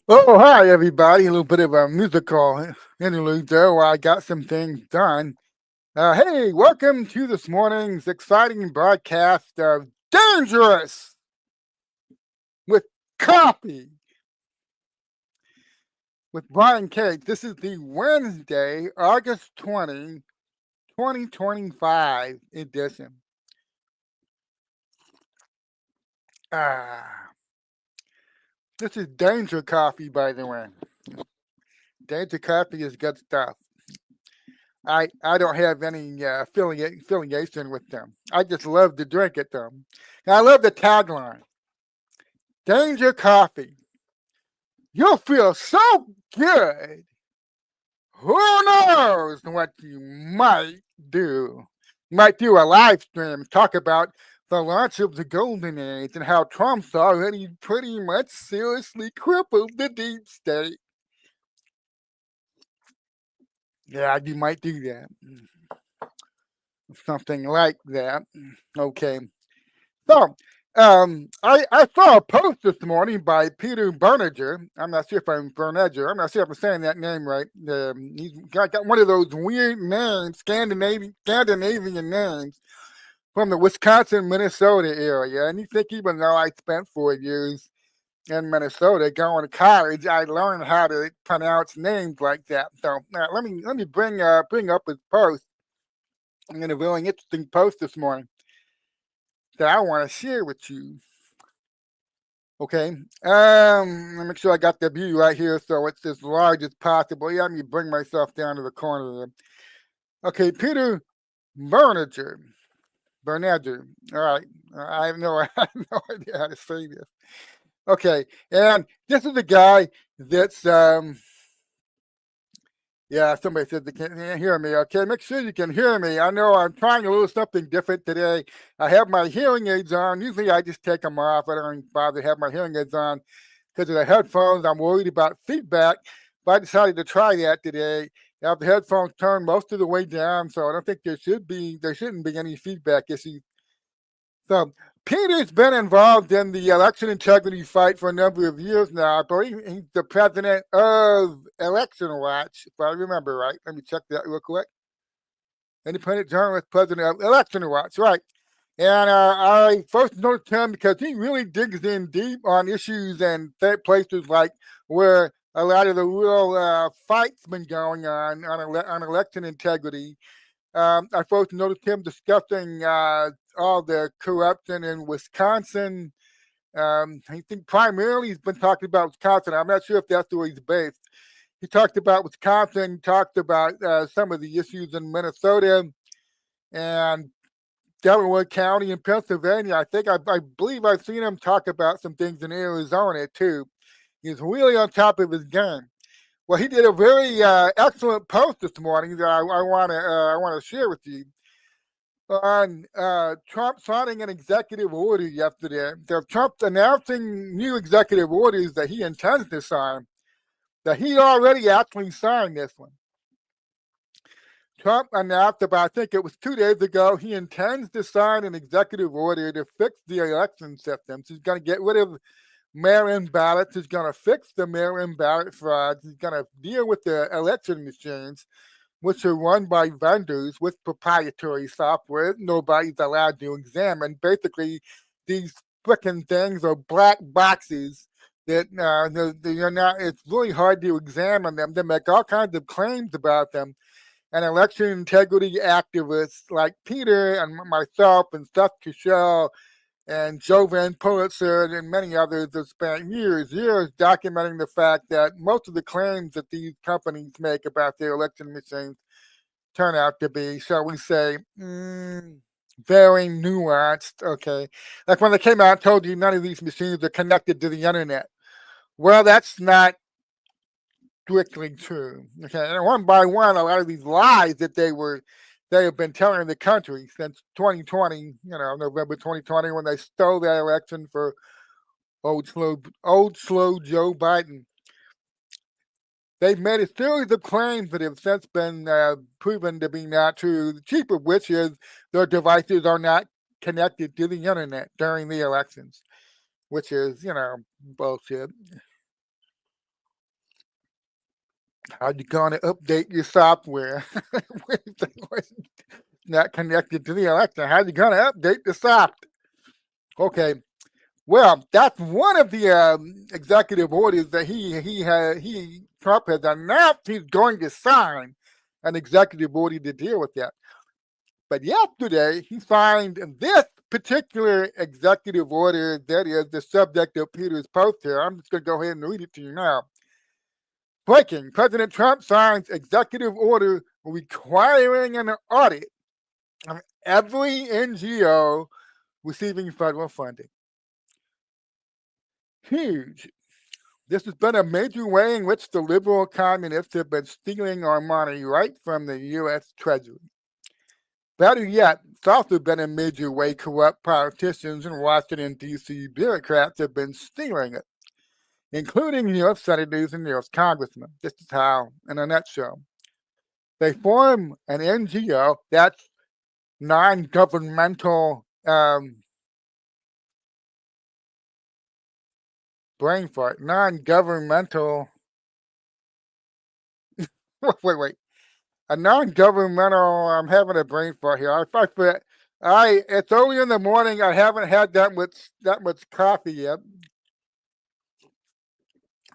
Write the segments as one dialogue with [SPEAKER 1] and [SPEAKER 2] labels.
[SPEAKER 1] Oh, hi, everybody. A little bit of a musical interlude there while I got some things done. Hey, welcome to this morning's exciting broadcast of Dangerous with Coffee with Brian Cage. This is the Wednesday, August 20, 2025 edition. Ah, this is Danger Coffee, by the way. Danger Coffee is good stuff. I don't have any affiliation with them. I just love to drink it though. And I love the tagline: Danger Coffee. You'll feel so good. Who knows what you might do? You might do a live stream, talk about the launch of the Golden Age and how Trump's already pretty much seriously crippled the deep state. Yeah, you might do that. Something like that. Okay. So, I saw a post this morning by Peter Berninger. I'm not sure if I'm Berninger. I'm not sure if I'm saying that name right. He's got one of those weird names, Scandinavian names from the Wisconsin, Minnesota area. And you think even though I spent 4 years in Minnesota going to college, I learned how to pronounce names like that. So let me bring up his post. I'm in a really interesting post this morning that I want to share with you. Okay. Let me make sure I got the view right here so it's as large as possible. Yeah, let me bring myself down to the corner there. Okay, Peter Berninger. Berninger. All right. I have no, I have no idea how to say this. Okay, and this is the guy that's yeah, somebody said they can't hear me. Okay, make sure you can hear me. I know I'm trying a little something different today. I have my hearing aids on. Usually I just take them off. I don't bother to have my hearing aids on because of the headphones. I'm worried about feedback, but I decided to try that today. I have the headphones turned most of the way down, so I don't think there shouldn't be any feedback issues. So Peter's been involved in the election integrity fight for a number of years now. I believe he's the president of Election Watch, if I remember right. Let me check that real quick. Independent journalist, president of Election Watch, right. And I first noticed him because he really digs in deep on issues and places like where a lot of the real fights been going on election integrity. I first noticed him discussing all the corruption in Wisconsin. I think primarily he's been talking about Wisconsin. I'm not sure if that's where he's based. He talked about Wisconsin, talked about some of the issues in Minnesota and Delaware County in Pennsylvania. I believe I've seen him talk about some things in Arizona too. He's really on top of his game. Well, he did a very excellent post this morning that I want to share with you on Trump signing an executive order yesterday. So Trump announcing new executive orders that he intends to sign. That he already actually signed this one. Trump announced about, I think it was 2 days ago, he intends to sign an executive order to fix the election systems. He's going to get rid of mail-in ballots. He's going to fix the mail-in ballot frauds. He's going to deal with the election machines, which are run by vendors with proprietary software nobody's allowed to examine. Basically, these freaking things are black boxes that they're not. It's really hard to examine them. They make all kinds of claims about them. And election integrity activists like Peter and myself and Seth Keshel and Jovan Pulitzer and many others have spent years documenting the fact that most of the claims that these companies make about their election machines turn out to be, shall we say, very nuanced. Okay, like when they came out and told you none of these machines are connected to the internet. Well, that's not strictly true. Okay, and one by one, a lot of these lies that they have been telling the country since 2020. November 2020 when they stole that election for old slow Joe Biden. They've made a series of claims that have since been proven to be not true, the chief of which is their devices are not connected to the internet during the elections, which is, bullshit. How you gonna update your software when it's not connected to the election? How you gonna update the software? Okay, well, that's one of the executive orders that Trump has announced he's going to sign an executive order to deal with that. But yesterday he signed this particular executive order that is the subject of Peter's post here. I'm just going to go ahead and read it to you now. Breaking: President Trump signs executive order requiring an audit of every NGO receiving federal funding. Huge. This has been a major way in which the liberal communists have been stealing our money right from the U.S. Treasury. Better yet, it's also been a major way corrupt politicians and Washington, D.C. bureaucrats have been stealing it, including U.S. senators and U.S. congressmen. This is how, in a nutshell. They form an NGO, that's non-governmental brain fart, non-governmental, wait. A non-governmental, I'm having a brain fart here. It's early in the morning. I haven't had that much coffee yet.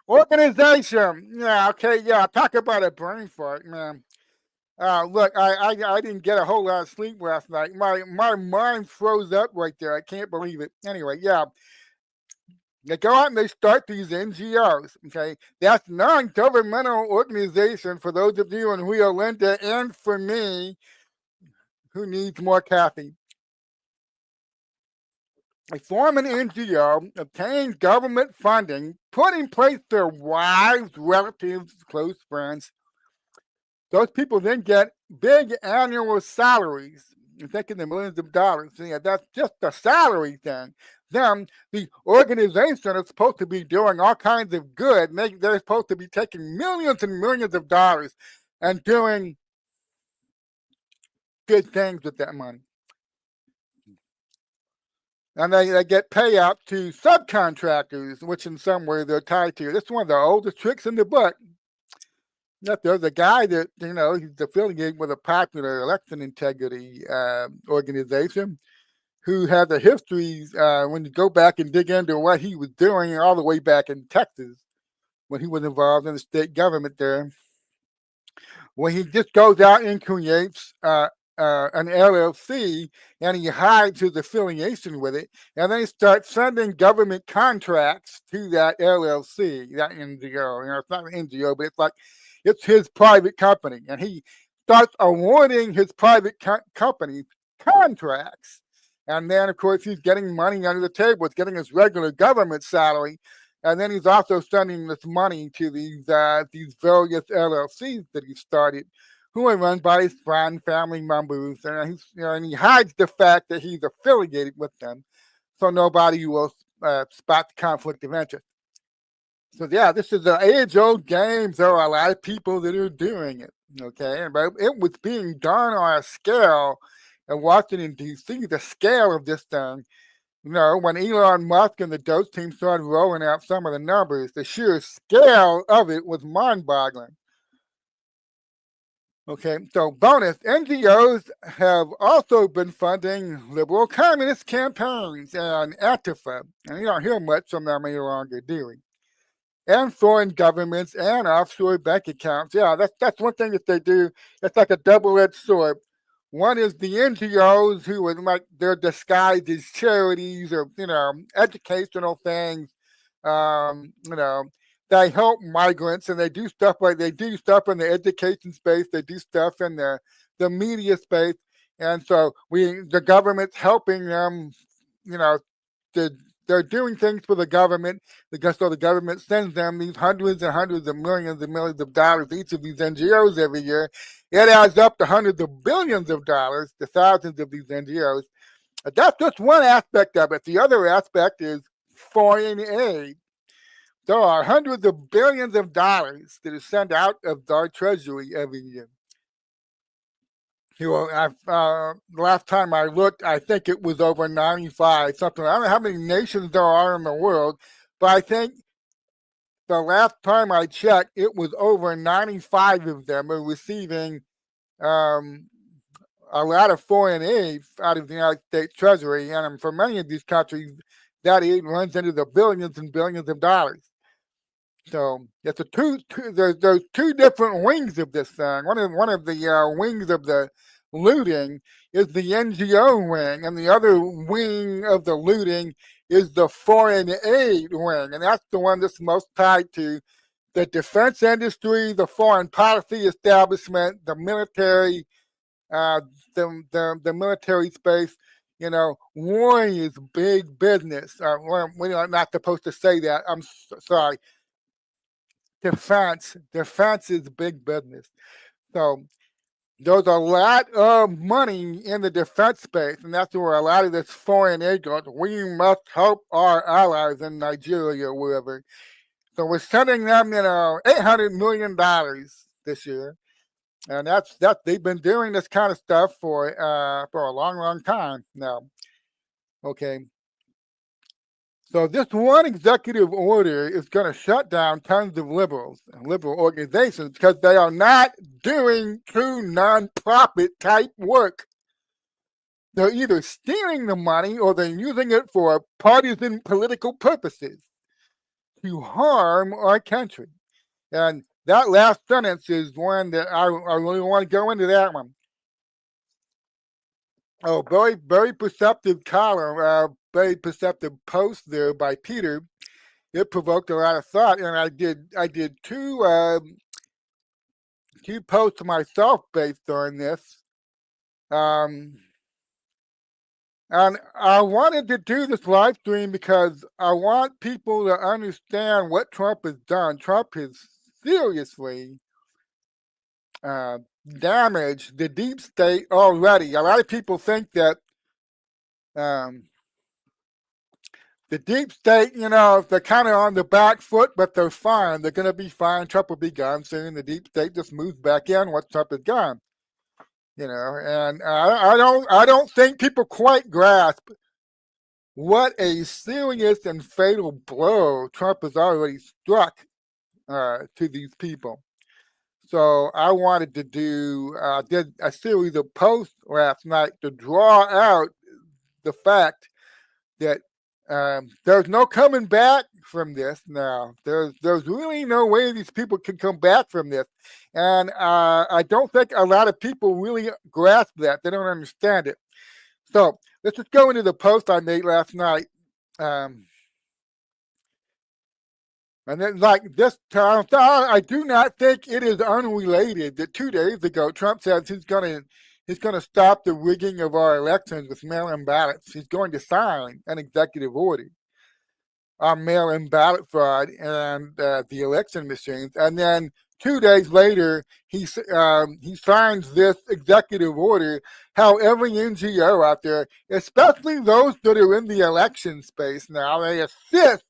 [SPEAKER 1] Organization. Yeah, okay, yeah. Talk about a brain fart, man. Look, I didn't get a whole lot of sleep last night. My mind froze up right there. I can't believe it. Anyway, yeah. They go out and they start these NGOs, okay? That's non-governmental organization for those of you in Rio Linda and for me who needs more caffeine. They form an NGO, obtain government funding, put in place their wives, relatives, close friends. Those people then get big annual salaries. I'm thinking the millions of dollars. Yeah, that's just the salary thing. Then the organization is supposed to be doing all kinds of good. They're supposed to be taking millions and millions of dollars and doing good things with that money. And they get payout to subcontractors, which in some way they're tied to. This is one of the oldest tricks in the book. There's a guy that, he's affiliated with a popular election integrity organization who has a history, when you go back and dig into what he was doing all the way back in Texas, when he was involved in the state government there, when he just goes out and creates an LLC and he hides his affiliation with it, and then he starts sending government contracts to that LLC, that NGO. It's not an NGO, but it's his private company, and he starts awarding his private company contracts. And then, of course, he's getting money under the table. It's getting his regular government salary. And then he's also sending this money to these various LLCs that he started, who are run by his friend, family members. And and he hides the fact that he's affiliated with them, so nobody will spot the conflict of interest. So yeah, this is an age-old game. There are a lot of people that are doing it. Okay, but it was being done on a scale in Washington, D.C., the scale of this thing, when Elon Musk and the Doge team started rolling out some of the numbers, the sheer scale of it was mind-boggling. Okay, so bonus, NGOs have also been funding liberal communist campaigns and Antifa, and you don't hear much from them any longer, do we? And foreign governments and offshore bank accounts. Yeah, that's one thing that they do. It's like a double-edged sword. One is the NGOs who are they're disguised as charities or educational things. They help migrants and they do stuff in the education space. They do stuff in the media space, and so the government's helping them. They're doing things for the government because the government sends them these hundreds and hundreds of millions and millions of dollars each of these NGOs every year. It adds up to hundreds of billions of dollars to thousands of these NGOs. That's just one aspect of it. The other aspect is foreign aid. There are hundreds of billions of dollars that are sent out of our treasury every year. The last time I looked, I think it was over 95, something. I don't know how many nations there are in the world, but I think the last time I checked, it was over 95 of them are receiving a lot of foreign aid out of the United States Treasury. And for many of these countries, that aid runs into the billions and billions of dollars. So it's there's two different wings of this thing. One of the wings of the looting is the NGO wing, and the other wing of the looting is the foreign aid wing, and that's the one that's most tied to the defense industry, the foreign policy establishment, the military, the military space. You know, warring is big business. We're not supposed to say that. I'm sorry. Defense is big business. So there's a lot of money in the defense space, and that's where a lot of this foreign aid goes. We must help our allies in Nigeria or wherever. So we're sending them, $800 million this year, and that's they've been doing this kind of stuff for a long time now. Okay. So this one executive order is going to shut down tons of liberals and liberal organizations because they are not doing true nonprofit type work. They're either stealing the money or they're using it for partisan political purposes to harm our country. And that last sentence is one that I really want to go into that one. Oh, very, very perceptive column, very perceptive post there by Peter. It provoked a lot of thought, and I did two posts myself based on this. And I wanted to do this live stream because I want people to understand what Trump has done. Trump has seriously damaged the deep state already. A lot of people think that the deep state, they're kind of on the back foot, but they're fine. They're going to be fine. Trump will be gone soon. The deep state just moves back in once Trump is gone. And I don't think people quite grasp what a serious and fatal blow Trump has already struck to these people. So I wanted to did a series of posts last night to draw out the fact that there's no coming back from this now. There's really no way these people can come back from this. And I don't think a lot of people really grasp that. They don't understand it. So let's just go into the post I made last night. And then, like this time, I do not think it is unrelated that 2 days ago Trump says he's going to stop the rigging of our elections with mail-in ballots. He's going to sign an executive order on mail-in ballot fraud and the election machines. And then 2 days later, he signs this executive order. How every NGO out there, especially those that are in the election space now, they assist,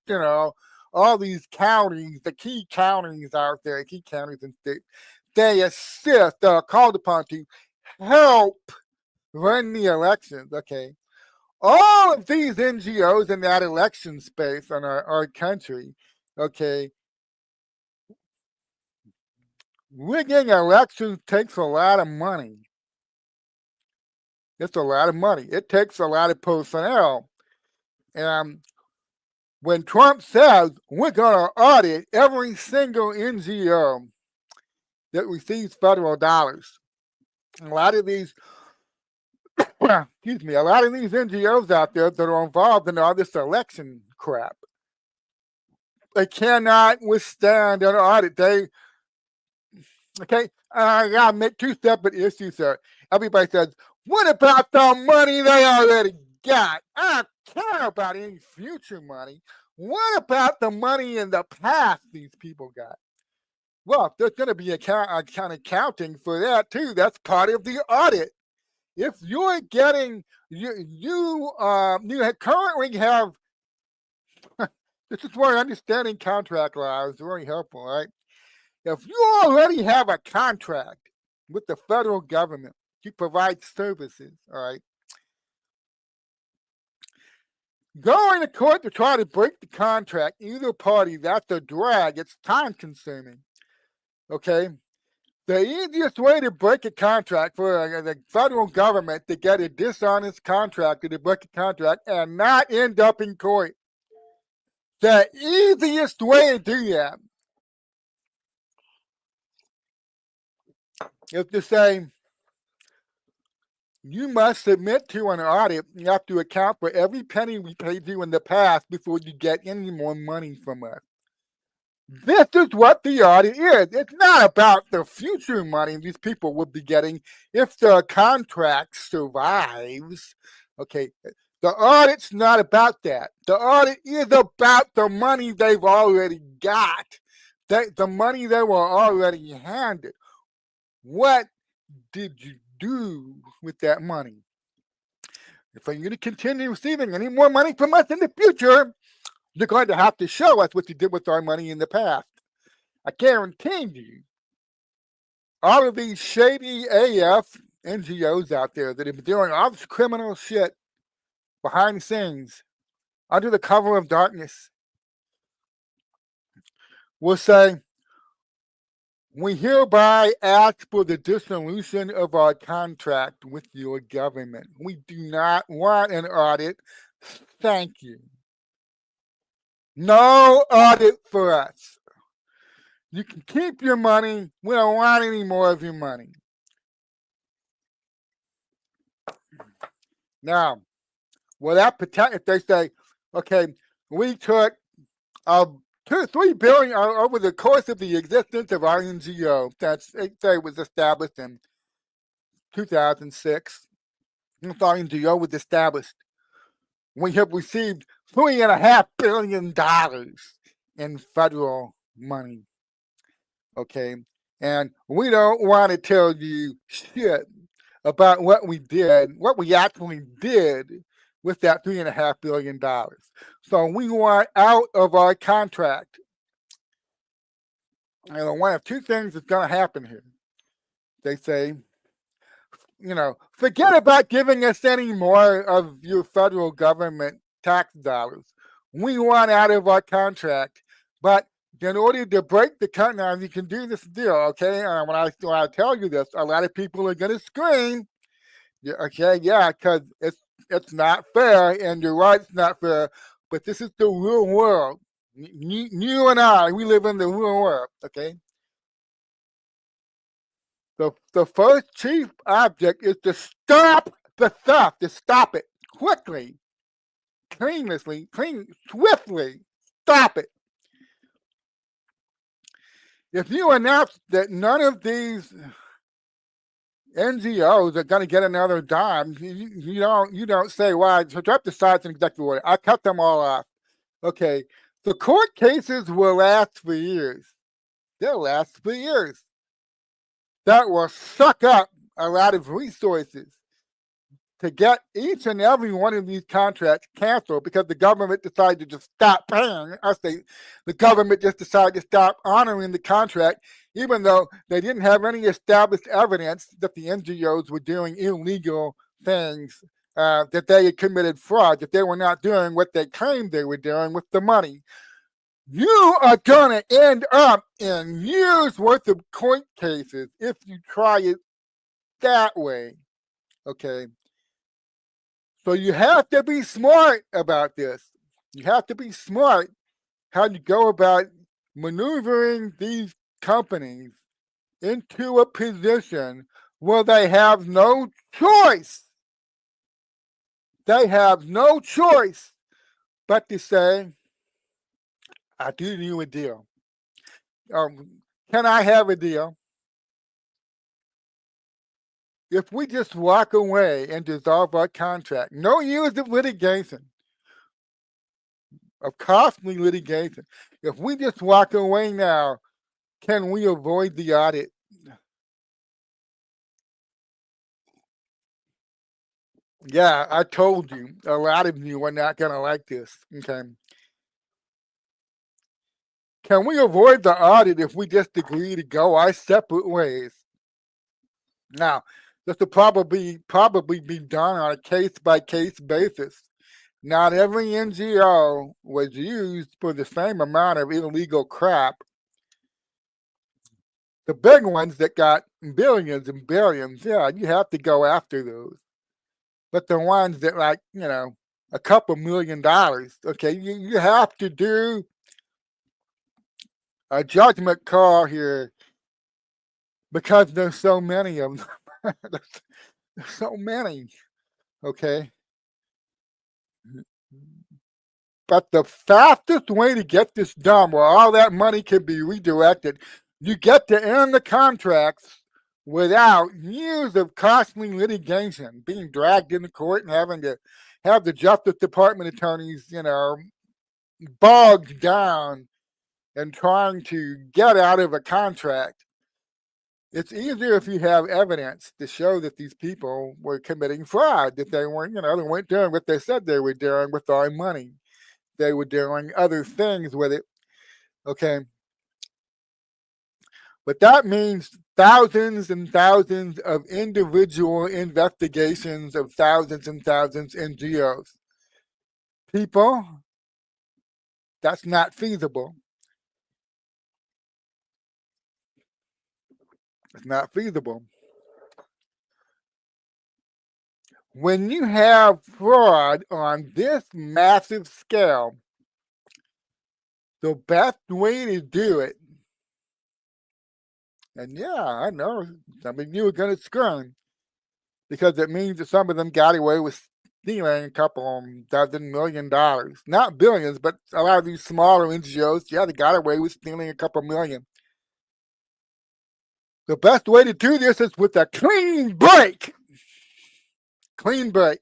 [SPEAKER 1] all these counties, the key counties out there, key counties and states, they assist, are called upon to help run the elections. Okay. All of these NGOs in that election space in our country, okay, rigging elections takes a lot of money. It's a lot of money. It takes a lot of personnel. And when Trump says we're going to audit every single NGO that receives federal dollars, a lot of these NGOs out there that are involved in all this election crap, they cannot withstand an audit. I gotta make two separate issues here. Everybody says, what about the money they already got? I don't care about any future money. What about the money in the past these people got? Well, there's going to be a kind of accounting for that too. That's part of the audit. If you're getting, you currently have, this is where understanding contract law is very helpful, right? If you already have a contract with the federal government to provide services, all right, Going to court to try to break the contract, either party, that's a drag. It's time consuming. Okay? The easiest way to break a contract for the federal government to get a dishonest contractor to break a contract and not end up in court. The easiest way to do that is to say, you must submit to an audit. You have to account for every penny we paid you in the past before you get any more money from us. This is what the audit is. It's not about the future money these people will be getting if the contract survives. Okay, the audit's not about that. The audit is about the money they've already got, the money they were already handed. What did you do with that money? If you're going to continue receiving any more money from us in the future, you're going to have to show us what you did with our money in the past. I guarantee you, all of these shady AF NGOs out there that have been doing all this criminal shit behind the scenes, under the cover of darkness, will say, we hereby ask for the dissolution of our contract with your government. We do not want an audit. Thank you. No audit for us. You can keep your money. We don't want any more of your money. Now, will that protect if they say, okay, we took $3 billion over the course of the existence of our NGO that say was established in 2006. This NGO was established. We have received $3.5 billion in federal money. Okay, and we don't want to tell you shit about what we did, what we actually did with that $3.5 billion. So we want out of our contract. And one of two things is going to happen here. They say, forget about giving us any more of your federal government tax dollars. We want out of our contract. But in order to break the contract, now you can do this deal, okay? And when I tell you this, a lot of people are going to scream. Okay, yeah, because it's not fair, and you're right, it's not fair. But this is the real world. You and I, we live in the real world, okay? The first chief object is to stop the theft, to stop it quickly, swiftly, stop it. If you announce that none of these NGOs are going to get another dime, you don't say, well, so drop the sides in executive order. I cut them all off. Okay, the court cases will last for years. They'll last for years. That will suck up a lot of resources to get each and every one of these contracts canceled because the government decided to just stop paying. The government just decided to stop honoring the contract, even though they didn't have any established evidence that the NGOs were doing illegal things, that they had committed fraud, that they were not doing what they claimed they were doing with the money. You are going to end up in years worth of court cases if you try it that way. Okay. So you have to be smart about this. You have to be smart how you go about maneuvering these companies into a position where they have no choice. They have no choice but to say, I'll do you a deal. Can I have a deal? If we just walk away and dissolve our contract, no years of litigation, of costly litigation, if we just walk away now, can we avoid the audit? Yeah, I told you, a lot of you are not going to like this. Okay. Can we avoid the audit if we just agree to go our separate ways? Now, this will probably be done on a case-by-case basis. Not every NGO was used for the same amount of illegal crap. The big ones that got billions and billions, yeah, you have to go after those. But the ones that, like, a couple $1,000,000, okay, you have to do a judgment call here because there's so many of them. There's so many, okay? But the fastest way to get this done, where all that money can be redirected, you get to end the contracts without years of costly litigation, being dragged into court and having to have the Justice Department attorneys, bogged down and trying to get out of a contract. It's easier if you have evidence to show that these people were committing fraud, that they weren't, they weren't doing what they said they were doing with our money. They were doing other things with it. Okay. But that means thousands and thousands of individual investigations of thousands and thousands of NGOs. People, that's not feasible. It's not feasible. When you have fraud on this massive scale, the best way to do it, and yeah, I know some of you are going to scream, because it means that some of them got away with stealing a couple dozen $1 million. Not billions, but a lot of these smaller NGOs, yeah, they got away with stealing a couple million. The best way to do this is with a clean break. Clean break.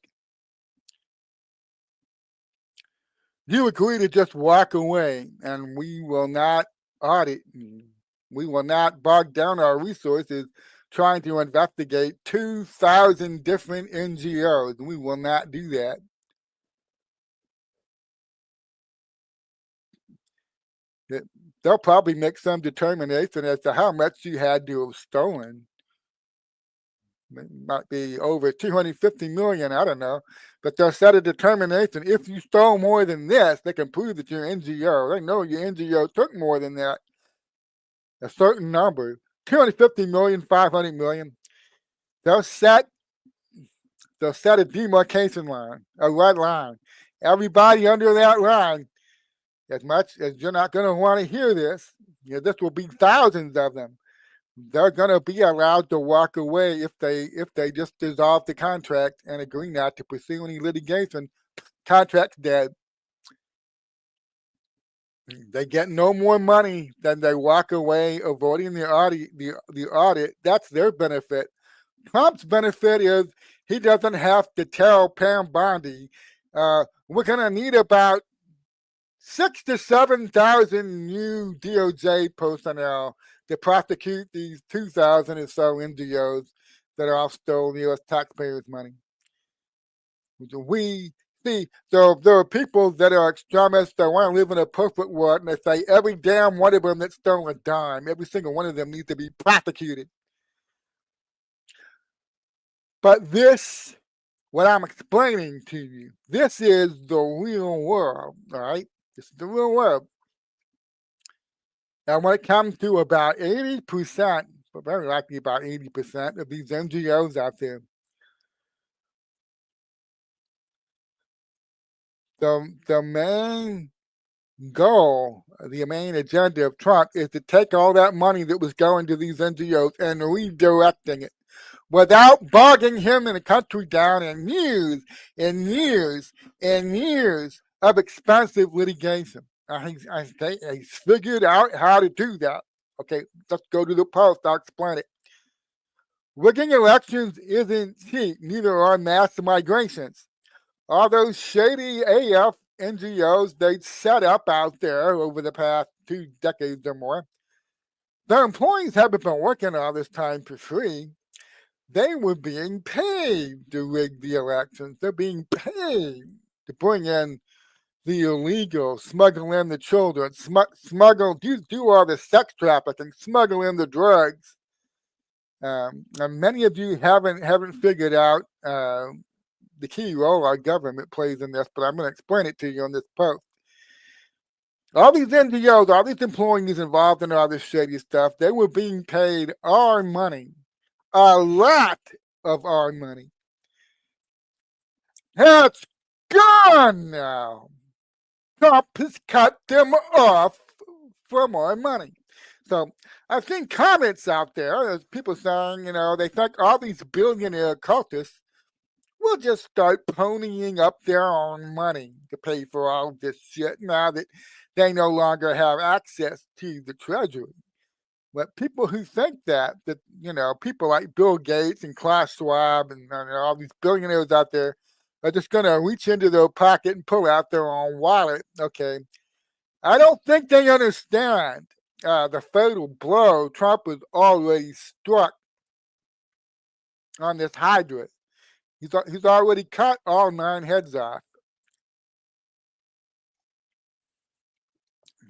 [SPEAKER 1] You agree to just walk away, and we will not audit you. We will not bog down our resources trying to investigate 2,000 different NGOs. We will not do that. They'll probably make some determination as to how much you had to have stolen. It might be over 250 million, I don't know. But they'll set a determination. If you stole more than this, they can prove that you're NGO. They know your NGO took more than that. A certain number, 250 million, 500 million. They'll set a demarcation line, a red line. Everybody under that line, as much as you're not going to want to hear this, this will be thousands of them. They're going to be allowed to walk away if they just dissolve the contract and agree not to pursue any litigation. Contract's dead. They get no more money than they walk away avoiding the audit. That's their benefit. Trump's benefit is he doesn't have to tell Pam Bondi, we're going to need about 6,000 to 7,000 new DOJ personnel to prosecute these 2,000 or so NGOs that are all stolen U.S. taxpayers' money. We see there are people that are extremists that want to live in a perfect world, and they say every damn one of them that stole a dime, every single one of them needs to be prosecuted. But this, what I'm explaining to you, this is the real world, all right? This is the real world. And when it comes to about 80%, but very likely about 80% of these NGOs out there, the main goal, the main agenda of Trump is to take all that money that was going to these NGOs and redirecting it without bogging him and the country down in years and years and years of expensive litigation. He's figured out how to do that. Okay, let's go to the post. I'll explain it. Rigging elections isn't cheap, neither are mass migrations. All those shady AF NGOs they'd set up out there over the past 2 decades or more, their employees haven't been working all this time for free. They were being paid to rig the elections. They're being paid to bring in the illegal, smuggle in the children, smuggle, do all the sex trafficking, smuggle in the drugs. And many of you haven't figured out the key role our government plays in this, but I'm going to explain it to you on this post. All these NGOs, all these employees involved in all this shady stuff, they were being paid our money, a lot of our money. It's gone now. Trump has cut them off for more money. So I've seen comments out there, there's people saying, they think all these billionaire cultists will just start ponying up their own money to pay for all this shit now that they no longer have access to the treasury. But people who think that, people like Bill Gates and Klaus Schwab and all these billionaires out there are just going to reach into their pocket and pull out their own wallet. Okay. I don't think they understand the fatal blow Trump has already struck on this Hydra. He's already cut all 9 heads off.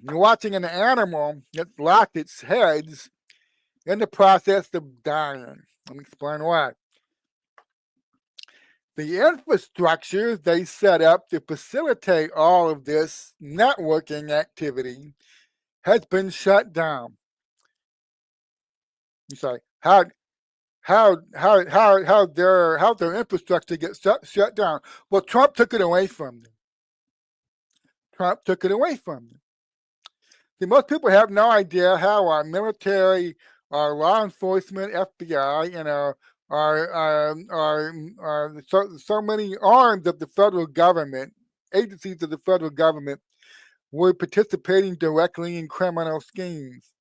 [SPEAKER 1] You're watching an animal that's locked its heads in the process of dying. Let me explain why. The infrastructure they set up to facilitate all of this networking activity has been shut down. You say, how their infrastructure gets shut down? Well, Trump took it away from them. See, most people have no idea how our military, our law enforcement, FBI, so many arms of the federal government, agencies of the federal government, were participating directly in criminal schemes.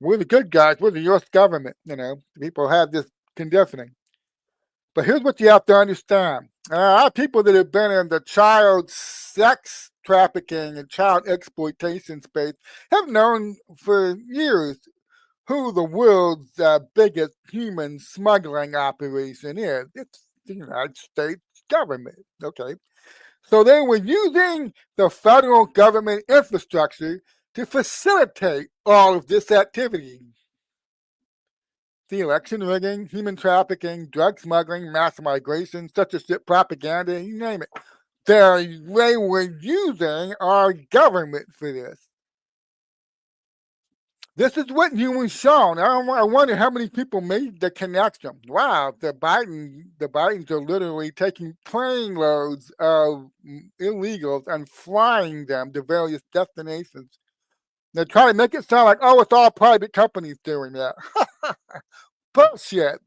[SPEAKER 1] We're the good guys. We're the U.S. government. People have this conditioning. But here's what you have to understand. Our people that have been in the child sex trafficking and child exploitation space have known for years who the world's biggest human smuggling operation is. It's the United States government. Okay. So they were using the federal government infrastructure to facilitate all of this activity. The election rigging, human trafficking, drug smuggling, mass migration, censorship propaganda, you name it. They were using our government for this. This is what you were shown. I wonder how many people made the connection. Wow, the Bidens are literally taking plane loads of illegals and flying them to various destinations. They're trying to make it sound like, it's all private companies doing that. Bullshit.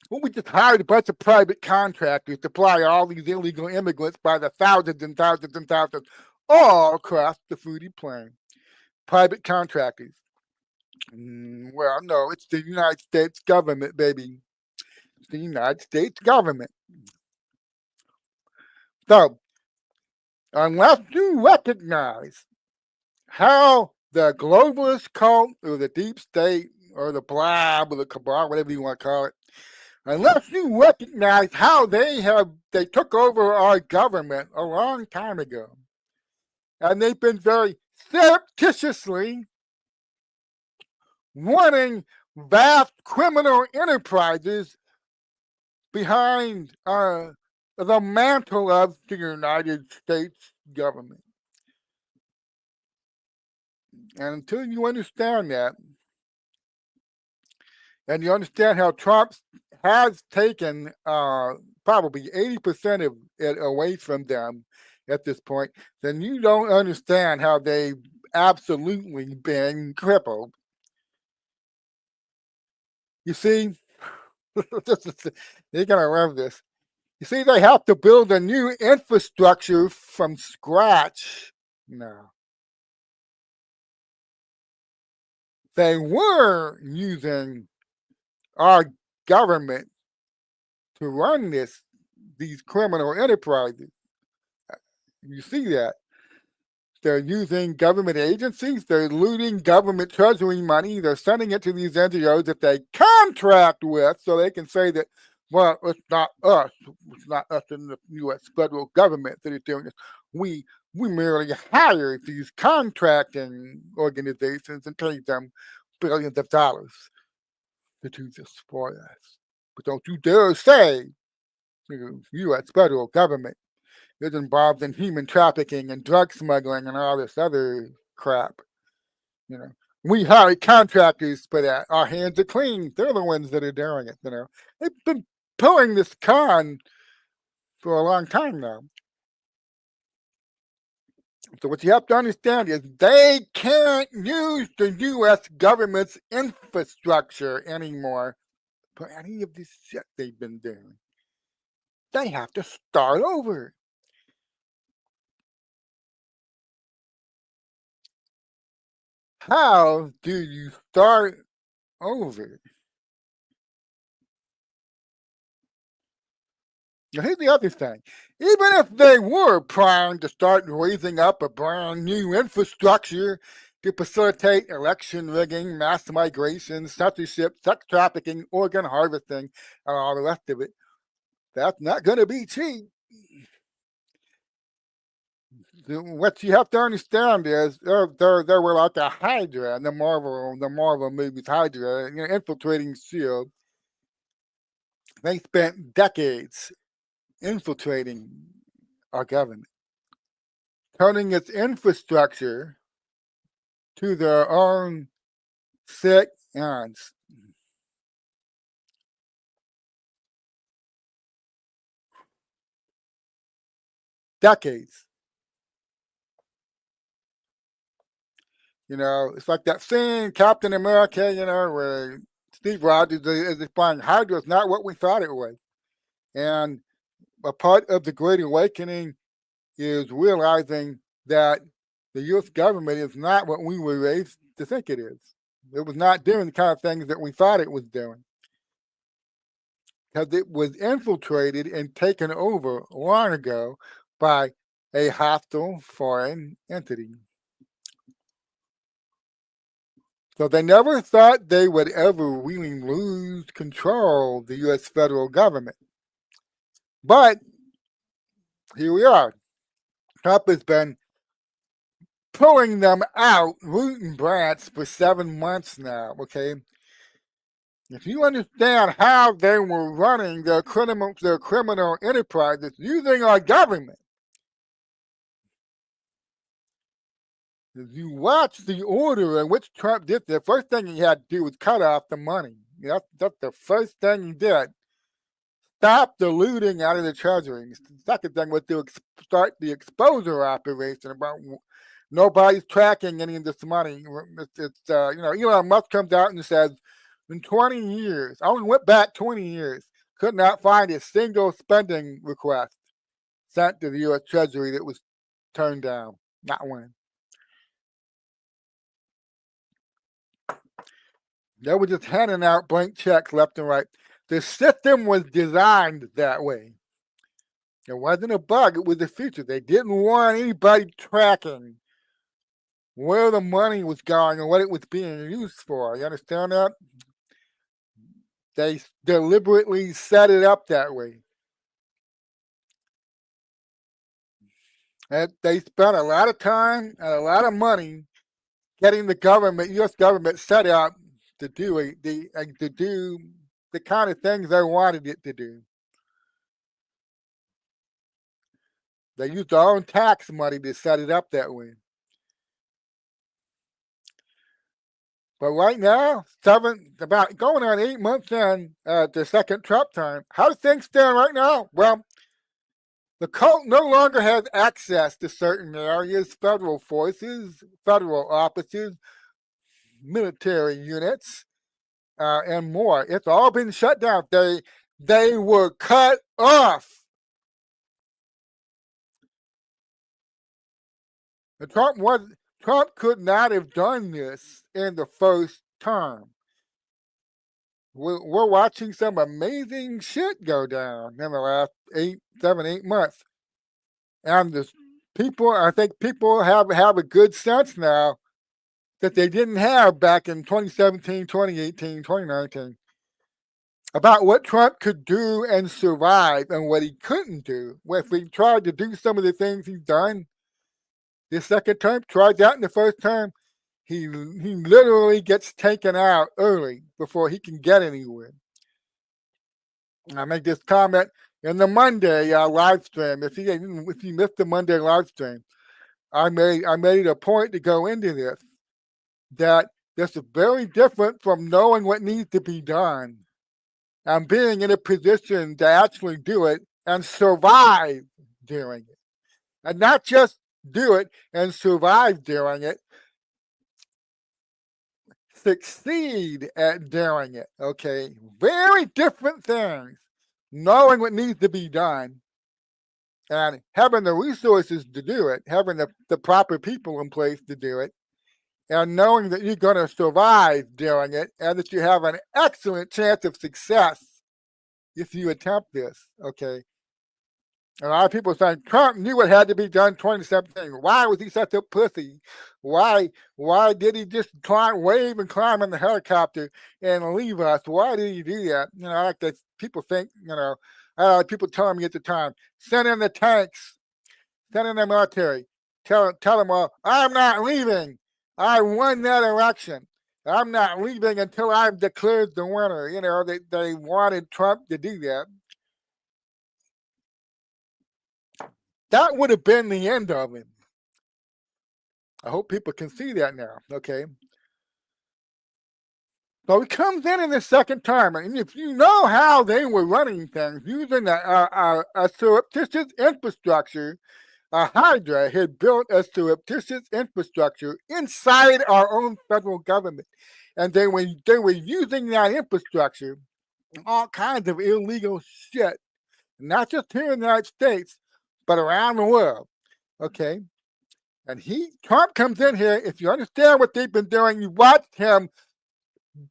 [SPEAKER 1] Well, we just hired a bunch of private contractors to fly all these illegal immigrants by the thousands and thousands and thousands all across the foodie plain. Private contractors. Well, no, it's the United States government, baby. It's the United States government. So, unless you recognize how the globalist cult or the deep state or the blob or the cabal, whatever you want to call it, unless you recognize how they took over our government a long time ago, and they've been very surreptitiously running vast criminal enterprises behind the mantle of the United States government. And until you understand that, and you understand how Trump has taken probably 80% of it away from them at this point, then you don't understand how they've absolutely been crippled. You see, you're going to love this. You see, they have to build a new infrastructure from scratch now. They were using our government to run these criminal enterprises. You see that. They're using government agencies. They're looting government treasury money. They're sending it to these NGOs that they contract with so they can say that, well, it's not us. It's not us in the U.S. federal government that is doing this. We merely hire these contracting organizations and pay them billions of dollars. to do this for us. But don't you dare say the U.S. federal government is involved in human trafficking and drug smuggling and all this other crap. You know, we hire contractors for that. Our hands are clean. They're the ones that are doing it. You know, they've been pulling this con for a long time now. So what you have to understand is they can't use the U.S. government's infrastructure anymore for any of this shit they've been doing. They have to start over. How do you start over? Now, here's the other thing. Even if they were primed to start raising up a brand new infrastructure to facilitate election rigging, mass migration, censorship, sex trafficking, organ harvesting, and all the rest of it, that's not going to be cheap. What you have to understand is there were like a Hydra in the Marvel movies, Hydra, infiltrating S.H.I.E.L.D. They spent decades infiltrating our government, turning its infrastructure to their own sick ends. Decades. You know, it's like that scene, Captain America, where Steve Rogers is explaining Hydra is not what we thought it was. And a part of the Great Awakening is realizing that the U.S. government is not what we were raised to think it is. It was not doing the kind of things that we thought it was doing. Because it was infiltrated and taken over long ago by a hostile foreign entity. So they never thought they would ever really lose control of the U.S. federal government. But here we are. Trump has been pulling them out, root and branch, for 7 months now, okay? If you understand how they were running their criminal enterprises using our government, if you watch the order in which Trump did, the first thing he had to do was cut off the money. That's the first thing he did. Stop the looting out of the treasury. The second thing was to start the exposure operation about nobody's tracking any of this money. Elon Musk comes out and says, in 20 years, I only went back 20 years, could not find a single spending request sent to the U.S. Treasury that was turned down. Not one. They were just handing out blank checks left and right. The system was designed that way. It wasn't a bug, it was a feature. They didn't want anybody tracking where the money was going and what it was being used for. You understand that? They deliberately set it up that way. And they spent a lot of time and a lot of money getting the government, U.S. government, set up to do the kind of things they wanted it to do. They used their own tax money to set it up that way. But right now, about going on 8 months in the second Trump term, how do things stand right now? Well, the cult no longer has access to certain areas, federal forces, federal offices, military units, and more. It's all been shut down. They were cut off. And Trump could not have done this in the first term. We're watching some amazing shit go down in the last 8 months. And I think people have a good sense now that they didn't have back in 2017, 2018, 2019 about what Trump could do and survive and what he couldn't do. If he tried to do some of the things he's done this second term, tried that in the first term, he literally gets taken out early before he can get anywhere. I make this comment in the Monday live stream. If you missed the Monday live stream, I made a point to go into this, that this is very different from knowing what needs to be done and being in a position to actually do it and survive doing it. And not just do it and survive doing it, succeed at doing it. Okay, very different things. Knowing what needs to be done and having the resources to do it, having the proper people in place to do it, and knowing that you're going to survive doing it and that you have an excellent chance of success if you attempt this. Okay. A lot of people saying Trump knew what had to be done 2017. Why was he such a pussy? Why did he just wave and climb in the helicopter and leave us? Why did he do that? Like that people think, people telling me at the time, send in the tanks, send in the military, tell them, well, I'm not leaving. I won that election. I'm not leaving until I've declared the winner. They wanted Trump to do that. That would have been the end of him. I hope people can see that now. Okay. So he comes in the second term, and if you know how they were running things using a surreptitious infrastructure, Hydra had built a surreptitious infrastructure inside our own federal government, and they were using that infrastructure all kinds of illegal shit, not just here in the United States, but around the world. Okay. And Trump comes in here. If you understand what they've been doing, you watch him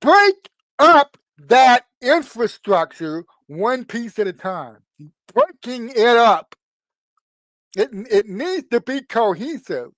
[SPEAKER 1] break up that infrastructure one piece at a time. He's breaking it up. It needs to be cohesive.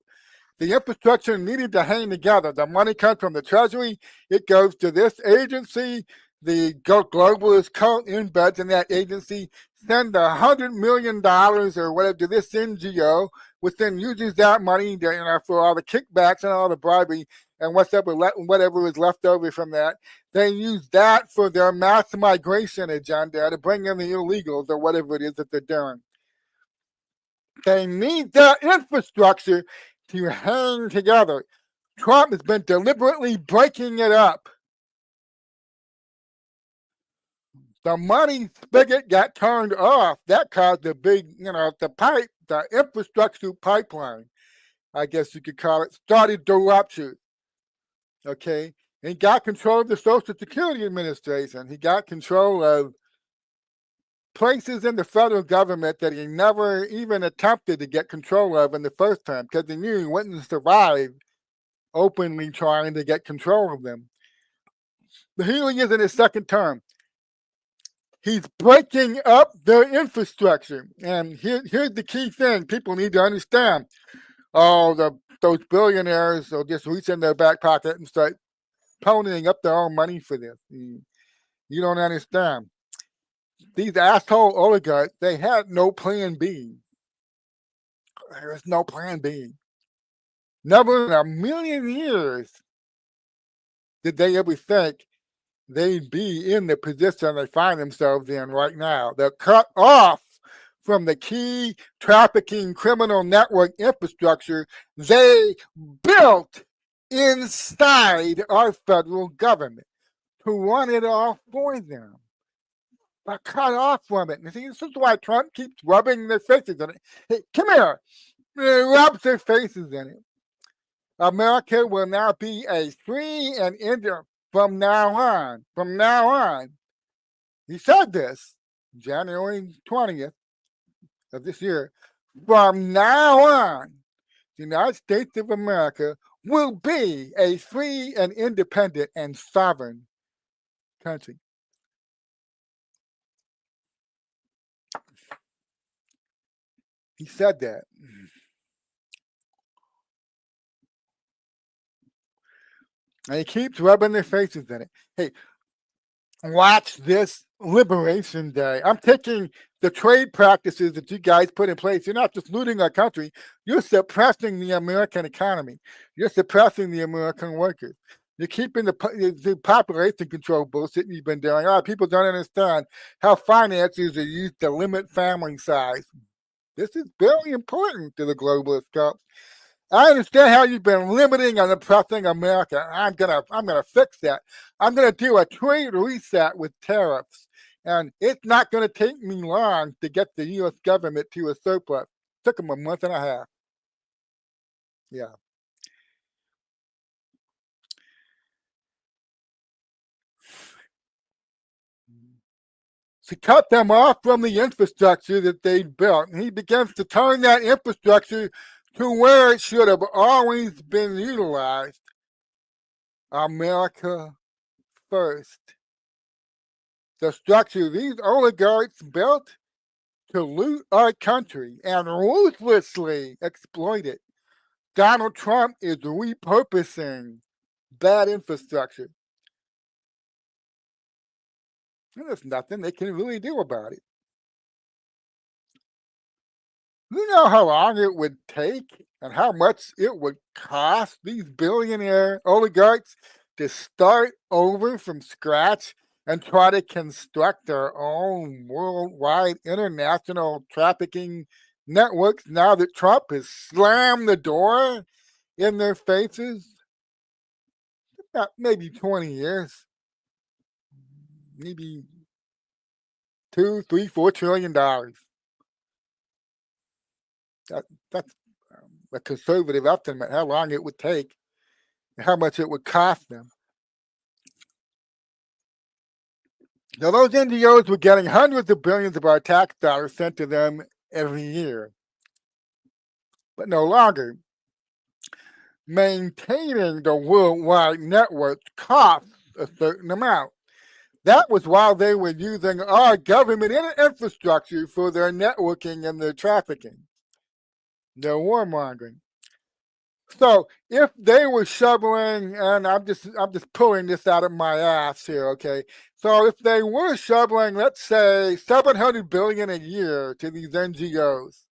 [SPEAKER 1] The infrastructure needed to hang together. The money comes from the Treasury. It goes to this agency. The globalists cult embeds in that agency, send $100 million or whatever to this NGO, which then uses that money for all the kickbacks and all the bribery and whatever is left over from that. They use that for their mass migration agenda to bring in the illegals or whatever it is that they're doing. They need that infrastructure to hang together. Trump has been deliberately breaking it up. The money spigot got turned off. That caused the big, the infrastructure pipeline, I guess you could call it, started to rupture. Okay. He got control of the Social Security Administration. He got control of places in the federal government that he never even attempted to get control of in the first time because he knew he wouldn't survive openly trying to get control of them. But here he is in his second term. He's breaking up their infrastructure. And here's the key thing people need to understand. Those billionaires will just reach in their back pocket and start ponying up their own money for this. You don't understand. These asshole oligarchs, they had no plan B. There's no plan B. Never in a million years did they ever think they'd be in the position they find themselves in right now. They're cut off from the key trafficking criminal network infrastructure they built inside our federal government to run it all for them. They're cut off from it. And see, this is why Trump keeps rubbing their faces in it. Hey, come here. He rubs their faces in it. America will now be a free and from now on. From now on. He said this January 20th of this year. From now on, the United States of America will be a free and independent and sovereign country. He said that. And he keeps rubbing their faces in it. Hey, watch this Liberation Day. I'm taking the trade practices that you guys put in place, you're not just looting our country, you're suppressing the American economy. You're suppressing the American workers. You're keeping the population control bullshit you've been doing. People don't understand how finances are used to limit family size. This is very important to the globalist cult. I understand how you've been limiting and oppressing America. I'm gonna fix that. I'm gonna do a trade reset with tariffs. And it's not going to take me long to get the U.S. government to a surplus. It took them a month and a half. Yeah. To cut them off from the infrastructure that they built. And he begins to turn that infrastructure to where it should have always been utilized. America first. The structure these oligarchs built to loot our country and ruthlessly exploit it. Donald Trump is repurposing that infrastructure. And there's nothing they can really do about it. You know how long it would take and how much it would cost these billionaire oligarchs to start over from scratch and try to construct their own worldwide international trafficking networks now that Trump has slammed the door in their faces? Maybe 20 years. Maybe $2, $3, $4 trillion. That's a conservative estimate, how long it would take, and how much it would cost them. Now, those NGOs were getting hundreds of billions of our tax dollars sent to them every year, but no longer. Maintaining the worldwide network costs a certain amount. That was while they were using our government infrastructure for their networking and their trafficking, their warmongering. So if they were shoveling, and I'm just pulling this out of my ass here, okay? So if they were shoveling, let's say, $700 billion a year to these NGOs,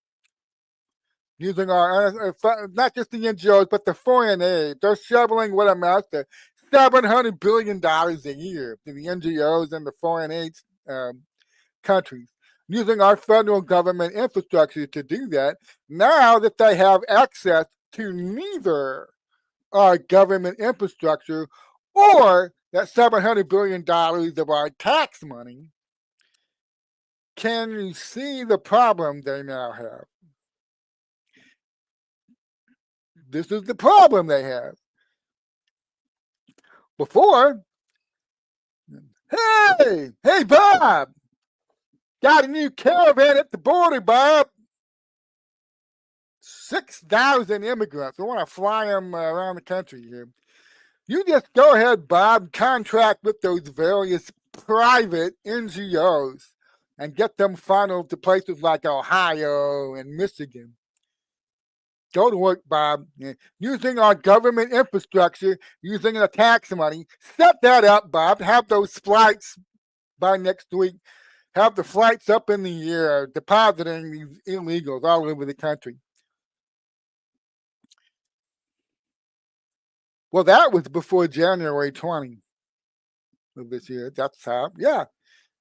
[SPEAKER 1] using our, not just the NGOs, but the foreign aid, they're shoveling what amounts to $700 billion a year to the NGOs and the foreign aid countries, using our federal government infrastructure to do that. Now that they have access to neither our government infrastructure or that $700 billion of our tax money, can you see the problem they now have? This is the problem they have. Before, hey, Bob, got a new caravan at the border, Bob. 6,000 immigrants. I want to fly them around the country here. You just go ahead, Bob, contract with those various private NGOs and get them funneled to places like Ohio and Michigan. Go to work, Bob. Using our government infrastructure, using the tax money, set that up, Bob. Have those flights by next week. Have the flights up in the air, depositing these illegals all over the country. Well, that was before January 20 of this year. That's how, yeah,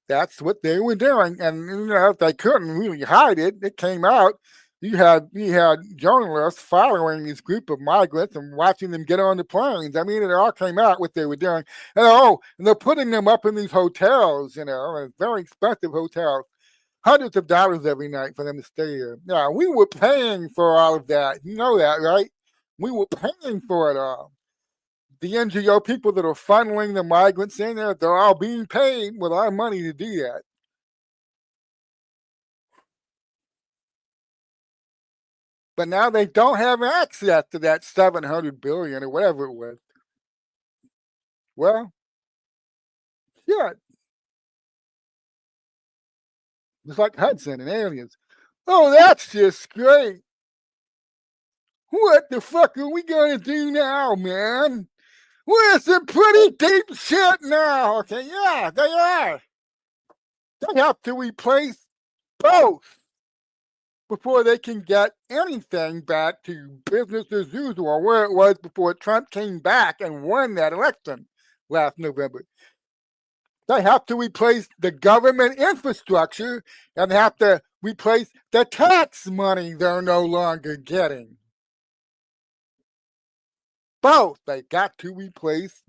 [SPEAKER 1] that's what they were doing. And you know, they couldn't really hide it. It came out. You had journalists following this group of migrants and watching them get on the planes. I mean, it all came out what they were doing. And they're putting them up in these hotels, very expensive hotels, hundreds of dollars every night for them to stay here. Yeah, we were paying for all of that. You know that, right? We were paying for it all. The NGO people that are funneling the migrants in there, they're all being paid with our money to do that. But now they don't have access to that $700 billion or whatever it was. Well, yeah. It's like Hudson and aliens. Oh, that's just great. What the fuck are we going to do now, man? We're some pretty deep shit now. Okay, yeah, they are. They have to replace both before they can get anything back to business as usual, where it was before Trump came back and won that election last November. They have to replace the government infrastructure and have to replace the tax money they're no longer getting. Both. They got to replace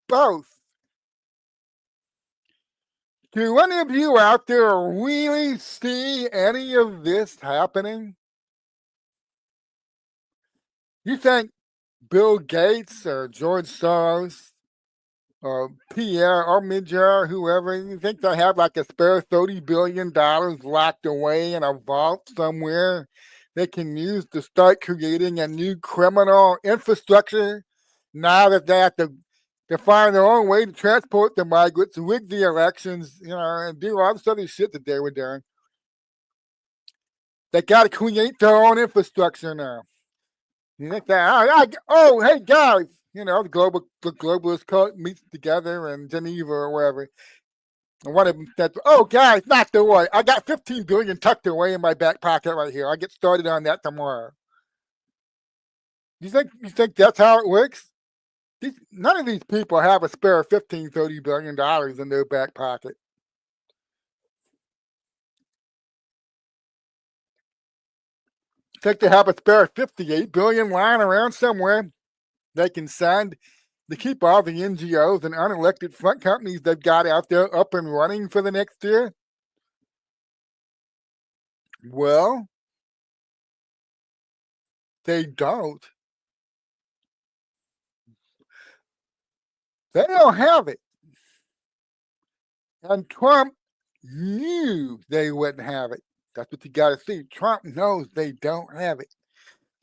[SPEAKER 1] both. Do any of you out there really see any of this happening? You think Bill Gates or George Soros or Pierre Armiger, whoever, you think they have like a spare $30 billion locked away in a vault somewhere they can use to start creating a new criminal infrastructure now that they have to find their own way to transport the migrants, rig the elections, and do all this other shit that they were doing. They got to create their own infrastructure now. You think that? Oh, hey guys, the globalist cult meets together in Geneva or wherever. And one of them said, "Oh, guys, not to worry. I got $15 billion tucked away in my back pocket right here. I'll get started on that tomorrow." You think that's how it works? None of these people have a spare $30 billion in their back pocket. Think they have a spare $58 billion lying around somewhere they can send to keep all the NGOs and unelected front companies they've got out there up and running for the next year? Well, they don't. They don't have it. And Trump knew they wouldn't have it. That's what you got to see. Trump knows they don't have it.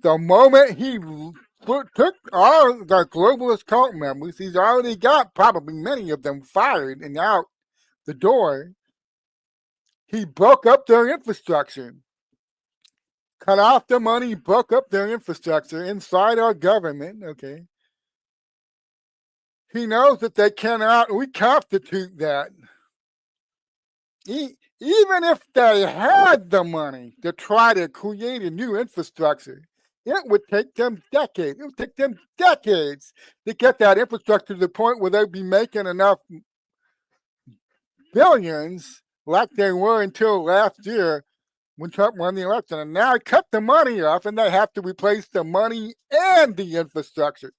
[SPEAKER 1] The moment he took all the globalist cult members, he's already got probably many of them fired and out the door. He broke up their infrastructure, cut off the money, broke up their infrastructure inside our government, okay? He knows that they cannot reconstitute that. Even if they had the money to try to create a new infrastructure, it would take them decades. It would take them decades to get that infrastructure to the point where they'd be making enough billions like they were until last year when Trump won the election. And now cut the money off and they have to replace the money and the infrastructure.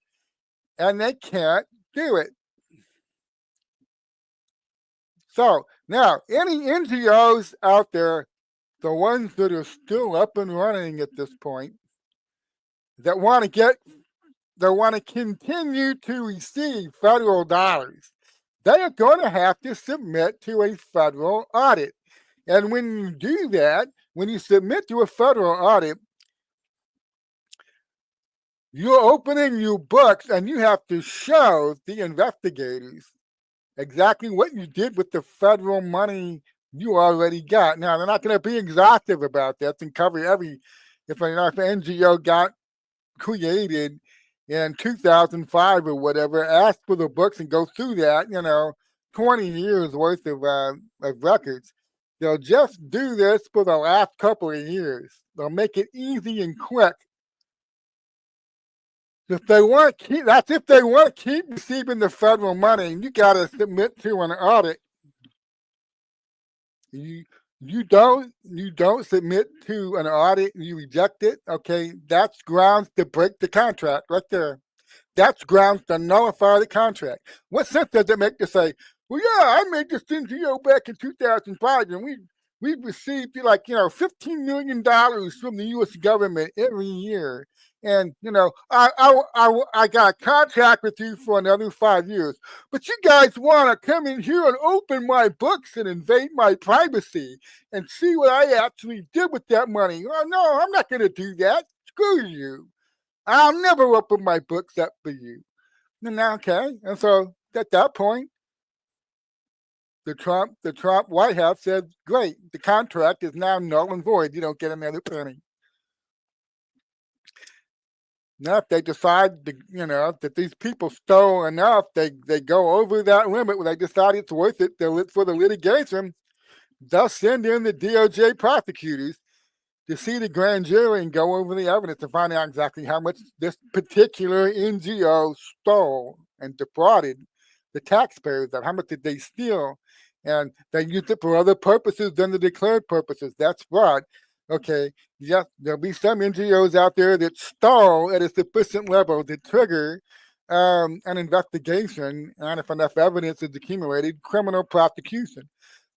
[SPEAKER 1] And they can't do it. So now, any NGOs out there, the ones that are still up and running at this point, that want to continue to receive federal dollars, they are going to have to submit to a federal audit. And when you do that, when you submit to a federal audit, you're opening your books and you have to show the investigators exactly what you did with the federal money you already got. Now, they're not going to be exhaustive about that and cover if an NGO got created in 2005 or whatever, ask for the books and go through that, 20 years worth of records. They'll just do this for the last couple of years. They'll make it easy and quick. If they want to keep receiving the federal money, you got to submit to an audit. You don't submit to an audit and you reject it. Okay, that's grounds to break the contract right there. That's grounds to nullify the contract. What sense does it make to say, well, yeah, I made this NGO back in 2005 and we received $15 million from the U.S. government every year. And, I got a contract with you for another 5 years. But you guys want to come in here and open my books and invade my privacy and see what I actually did with that money. Oh, no, I'm not going to do that. Screw you. I'll never open my books up for you. And okay. And so at that point, the Trump White House said, great, the contract is now null and void. You don't get another penny. Now, if they decide that these people stole enough, they go over that limit when they decide it's worth it for the litigation, they'll send in the DOJ prosecutors to see the grand jury and go over the evidence to find out exactly how much this particular NGO stole and defrauded the taxpayers of. How much did they steal? And they used it for other purposes than the declared purposes. That's fraud. Okay, yes, there'll be some NGOs out there that stole at a sufficient level to trigger an investigation, and if enough evidence is accumulated, criminal prosecution.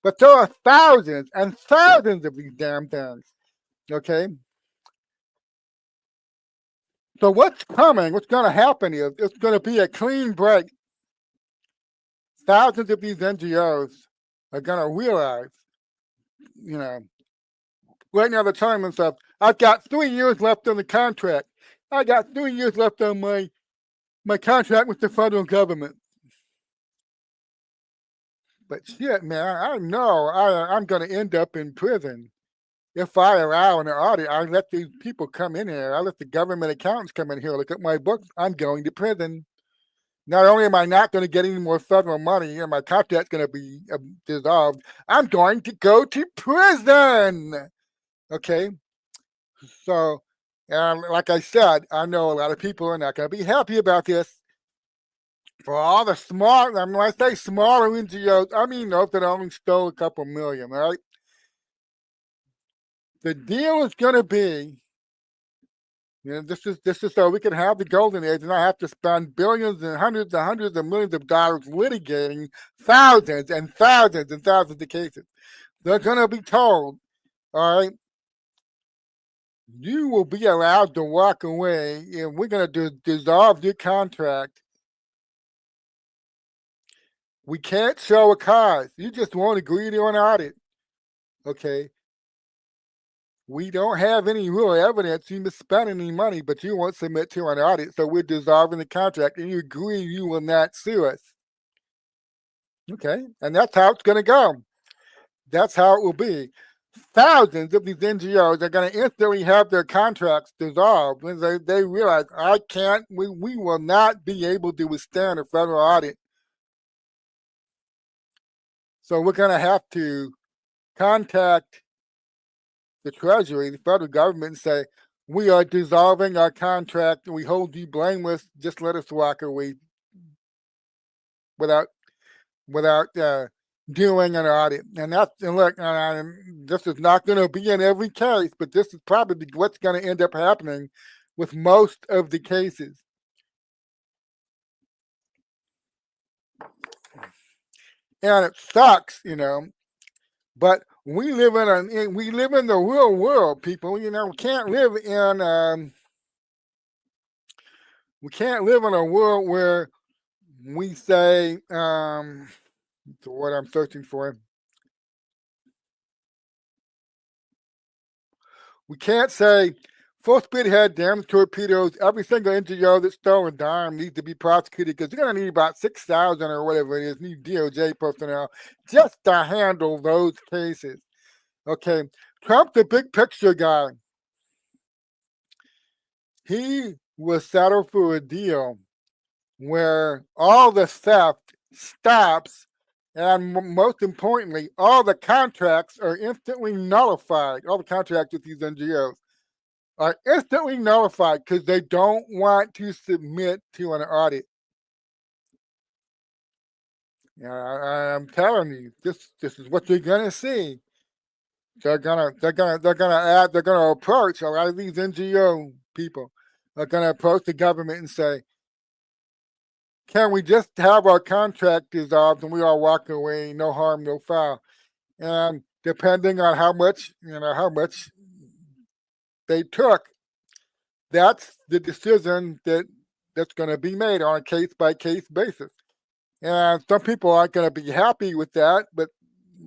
[SPEAKER 1] But there are thousands and thousands of these damn things. Okay. So what's coming, what's going to happen is it's going to be a clean break. Thousands of these NGOs are going to realize, right now they're telling themselves, I've got 3 years left on the contract. I got 3 years left on my contract with the federal government. But shit, man, I know I'm going to end up in prison. If I allow an audit, I let these people come in here. I let the government accountants come in here, look at my books. I'm going to prison. Not only am I not going to get any more federal money and my contract's going to be dissolved, I'm going to go to prison. Okay? So, like I said, I know a lot of people are not going to be happy about this. For all the small, when I say smaller NGOs, I mean those that only stole a couple million, right? The deal is going to be, this is so we can have the golden age and not have to spend billions and hundreds of millions of dollars litigating thousands and thousands and thousands of cases. They're going to be told, all right, you will be allowed to walk away and we're going to dissolve your contract. We can't show a cause. You just won't agree to an audit. Okay. We don't have any real evidence you misspent any money, but you won't submit to an audit, so we're dissolving the contract, and you agree you will not sue us. Okay, and that's how it's going to go. That's how it will be. Thousands of these NGOs are going to instantly have their contracts dissolved when they realize, we will not be able to withstand a federal audit. So we're going to have to contact the Treasury, the federal government, and say, we are dissolving our contract and we hold you blameless. Just let us walk away without doing an audit. And look, this is not going to be in every case, but this is probably what's going to end up happening with most of the cases. And it sucks, but we live in the real world, people. We can't live in a world where we say what I'm searching for. We can't say full speed ahead, damn torpedoes. Every single NGO that's stolen dime needs to be prosecuted because you're going to need about 6,000 or whatever it is, new DOJ personnel just to handle those cases. Okay, Trump, the big picture guy, he was settled for a deal where all the theft stops, and most importantly, all the contracts are instantly nullified. All the contracts with these NGOs are instantly nullified because they don't want to submit to an audit. I'm telling you, this is what you're gonna see. They're gonna approach a lot of these NGO people. Are gonna approach the government and say, "Can we just have our contract dissolved and we all walk away, no harm, no foul?" And depending on how much they took, that's the decision that's going to be made on a case by case basis. And some people aren't going to be happy with that, but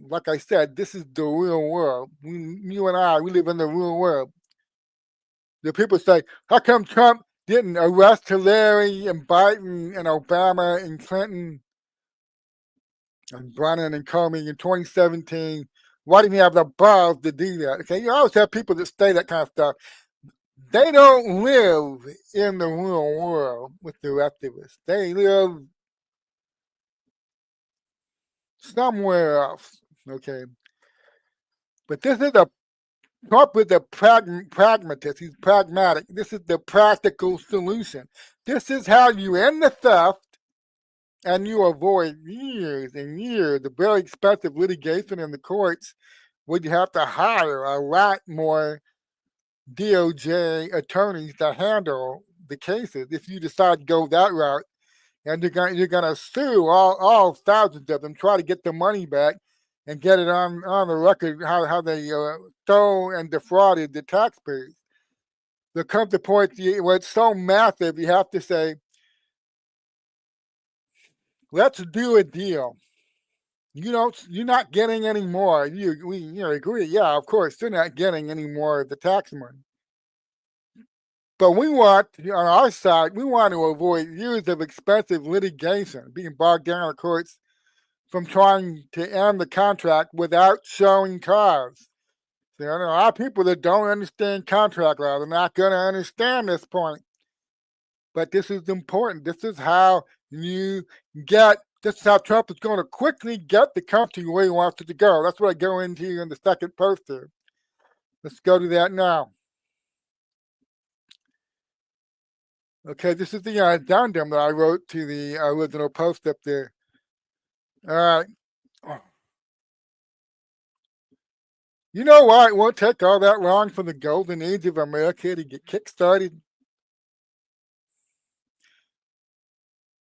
[SPEAKER 1] like I said, this is the real world. You and I, we live in the real world. The people say, how come Trump didn't arrest Hillary and Biden and Obama and Clinton and Brennan and Comey in 2017? Why didn't he have the balls to do that? Okay, you always have people that say that kind of stuff. They don't live in the real world with the rest of us. They live somewhere else. Okay. But this is a Trump is a pragmatist. He's pragmatic. This is the practical solution. This is how you end the theft and you avoid years and years of very expensive litigation in the courts where you have to hire a lot more DOJ attorneys to handle the cases if you decide to go that route. And you're gonna sue all thousands of them, try to get the money back and get it on the record how they stole and defrauded the taxpayers. There comes the point where it's so massive, you have to say, let's do a deal. You're not getting any more. We agree. Yeah, of course, you're not getting any more of the tax money. But we want, on our side, we want to avoid years of expensive litigation, being bogged down in the courts from trying to end the contract without showing cause. So, there are a lot of people that don't understand contract law. They're not going to understand this point. But this is important. This is how this is how Trump is going to quickly get the country where he wants it to go. That's what I go into in the second post here. Let's go to that now. Okay, this is the addendum that I wrote to the original post up there. All right. You know why it won't take all that long for the golden age of America to get kickstarted?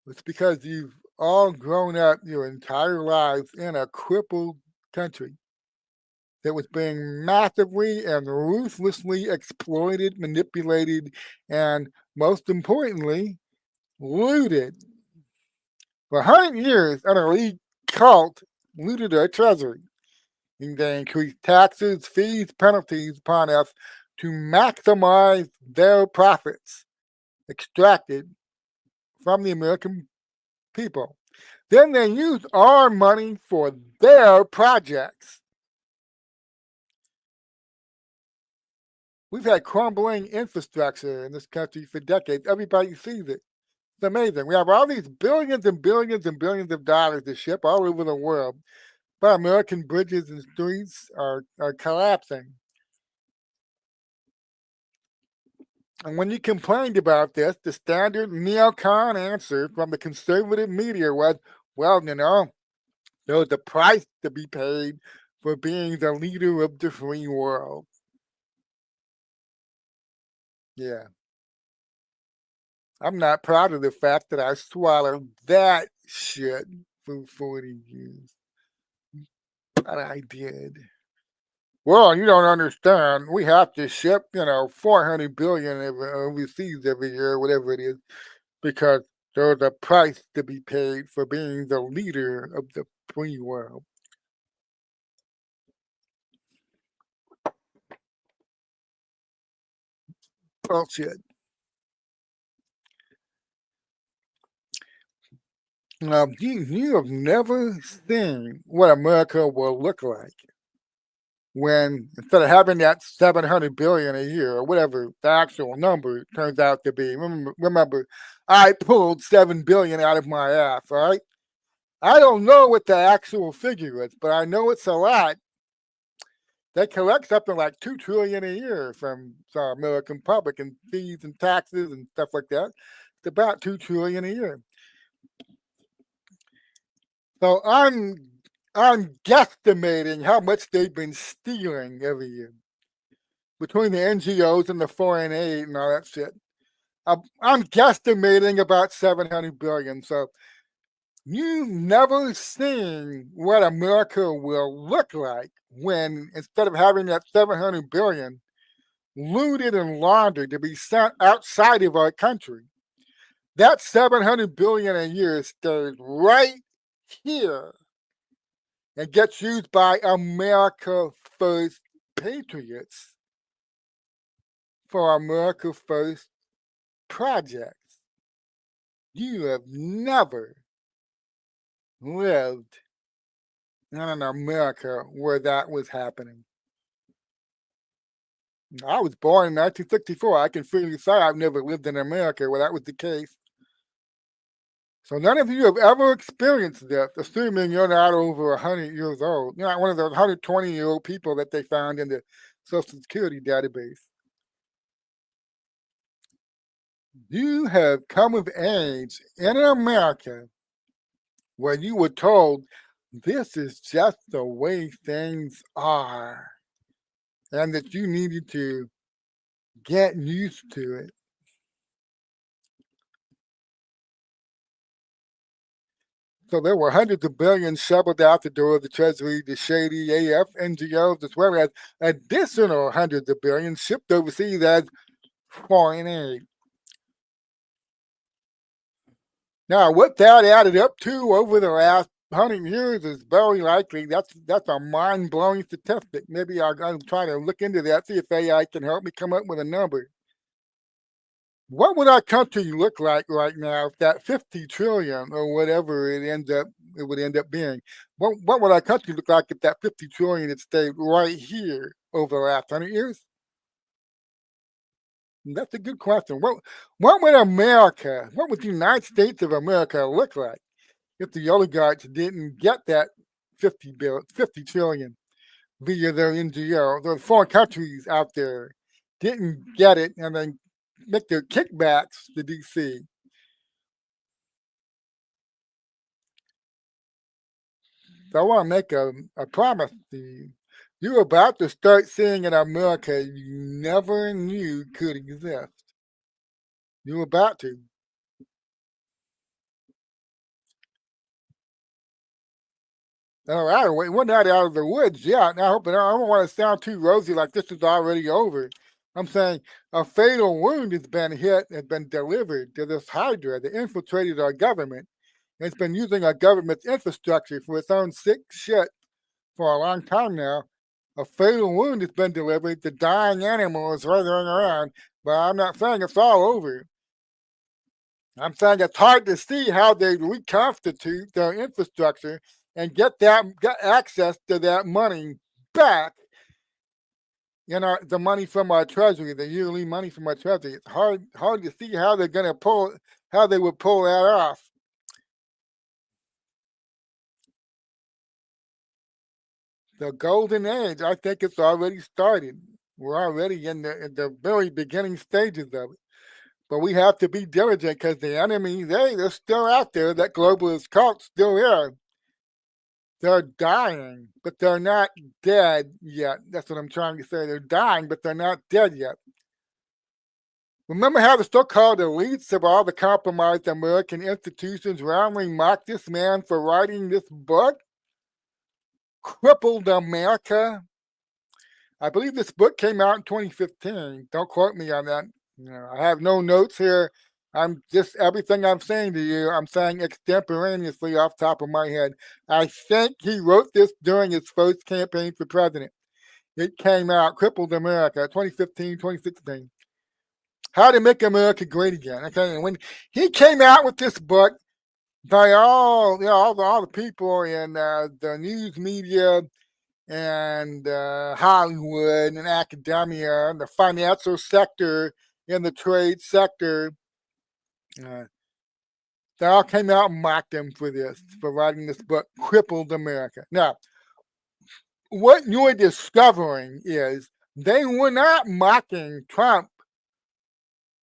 [SPEAKER 1] It's because you've all grown up your entire lives in a crippled country that was being massively and ruthlessly exploited, manipulated, and most importantly, looted. For 100 years, an elite cult looted our treasury. And they increased taxes, fees, penalties upon us to maximize their profits extracted from the American people. Then they used our money for their projects. We've had crumbling infrastructure in this country for decades. Everybody sees it. It's amazing. We have all these billions and billions and billions of dollars to ship all over the world, but American bridges and streets are collapsing. And when you complained about this, the standard neocon answer from the conservative media was, well, there's a price to be paid for being the leader of the free world. Yeah. I'm not proud of the fact that I swallowed that shit for 40 years. But I did. Well, you don't understand. We have to ship, 400 billion overseas every year, whatever it is, because there's a price to be paid for being the leader of the free world. Bullshit. You have never seen what America will look like when, instead of having that 700 billion a year or whatever the actual number turns out to be. Remember, I pulled 7 billion out of my ass, right? I don't know what the actual figure is, but I know it's a lot. They collect something like 2 trillion a year from the American public in fees and taxes and stuff like that. It's about 2 trillion a year. So I'm guesstimating how much they've been stealing every year between the NGOs and the foreign aid and all that shit. I'm guesstimating about 700 billion. So you've never seen what America will look like when, instead of having that 700 billion looted and laundered to be sent outside of our country, that 700 billion a year stays right here and gets used by America First patriots for America First projects. You have never lived in an America where that was happening. I was born in 1964. I can freely say I've never lived in America where that was the case. So none of you have ever experienced this, assuming you're not over 100 years old. You're not one of those 120-year-old people that they found in the Social Security database. You have come of age in America where you were told this is just the way things are and that you needed to get used to it. So there were hundreds of billions shoveled out the door of the Treasury, the shady AF NGOs, as well as additional hundreds of billions shipped overseas as foreign aid. Now, what that added up to over the last 100 years is very likely that's a mind-blowing statistic. Maybe I'll try to look into that, see if AI can help me come up with a number. What would our country look like right now if that 50 trillion or whatever it would end up being? What would our country look like if that 50 trillion had stayed right here over the last 100 years? That's a good question. What would America, what would the United States of America look like if the oligarchs didn't get that 50 trillion via their NGO? Those foreign countries out there didn't get it and then make their kickbacks to DC. So I want to make a promise to you. You're about to start seeing in America you never knew could exist. You're about to. All right, we're not out of the woods yet. I hope I don't want to sound too rosy like this is already over. I'm saying a fatal wound has been delivered to this Hydra that infiltrated our government. It's been using our government's infrastructure for its own sick shit for a long time now. A fatal wound has been delivered. The dying animal is writhing around, but I'm not saying it's all over. I'm saying it's hard to see how they reconstitute their infrastructure and get access to that money back. The money from our treasury, the yearly money from our treasury. It's hard to see how they're going to how they would pull that off. The golden age, I think it's already started. We're already in the very beginning stages of it. But we have to be diligent because the enemy, they're still out there. That globalist cult's still here. They're dying, but they're not dead yet. That's what I'm trying to say. They're dying, but they're not dead yet. Remember how the so-called elites of all the compromised American institutions roundly mocked this man for writing this book? Crippled America? I believe this book came out in 2015. Don't quote me on that. I have no notes here. I'm just everything I'm saying to you, I'm saying extemporaneously off the top of my head. I think he wrote this during his first campaign for president. It came out, Crippled America, 2015, 2016. How to Make America Great Again. Okay, and when he came out with this book, by all the people in the news media and Hollywood and academia and the financial sector and the trade sector, they all came out and mocked him for writing this book, Crippled America. Now, what you're discovering is they were not mocking Trump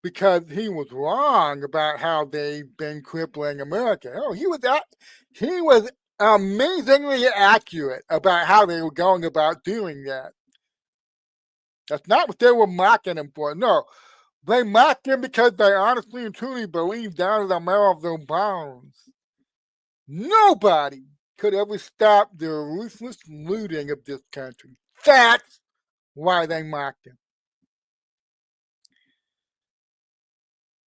[SPEAKER 1] because he was wrong about how they've been crippling America. Oh, he was amazingly accurate about how they were going about doing that. That's not what they were mocking him for. No, they mocked him because they honestly and truly believe down to the marrow of their bones. Nobody could ever stop the ruthless looting of this country. That's why they mocked him.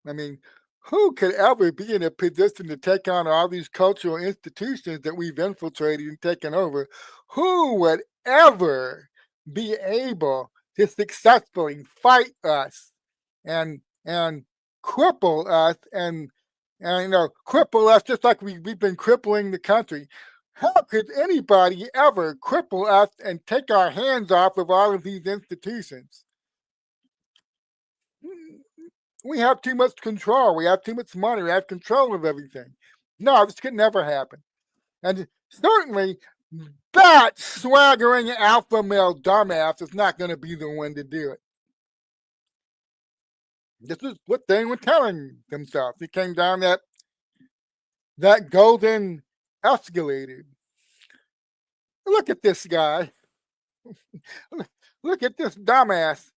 [SPEAKER 1] I mean, who could ever be in a position to take on all these cultural institutions that we've infiltrated and taken over? Who would ever be able to successfully fight us and cripple us and cripple us just like we've been crippling the country? How could anybody ever cripple us and take our hands off of all of these institutions? We have too much control. We have too much money. We have control of everything. No, this could never happen. And certainly that swaggering alpha male dumbass is not going to be the one to do it. This is what they were telling themselves. He came down that golden escalator. Look at this guy. Look at this dumbass.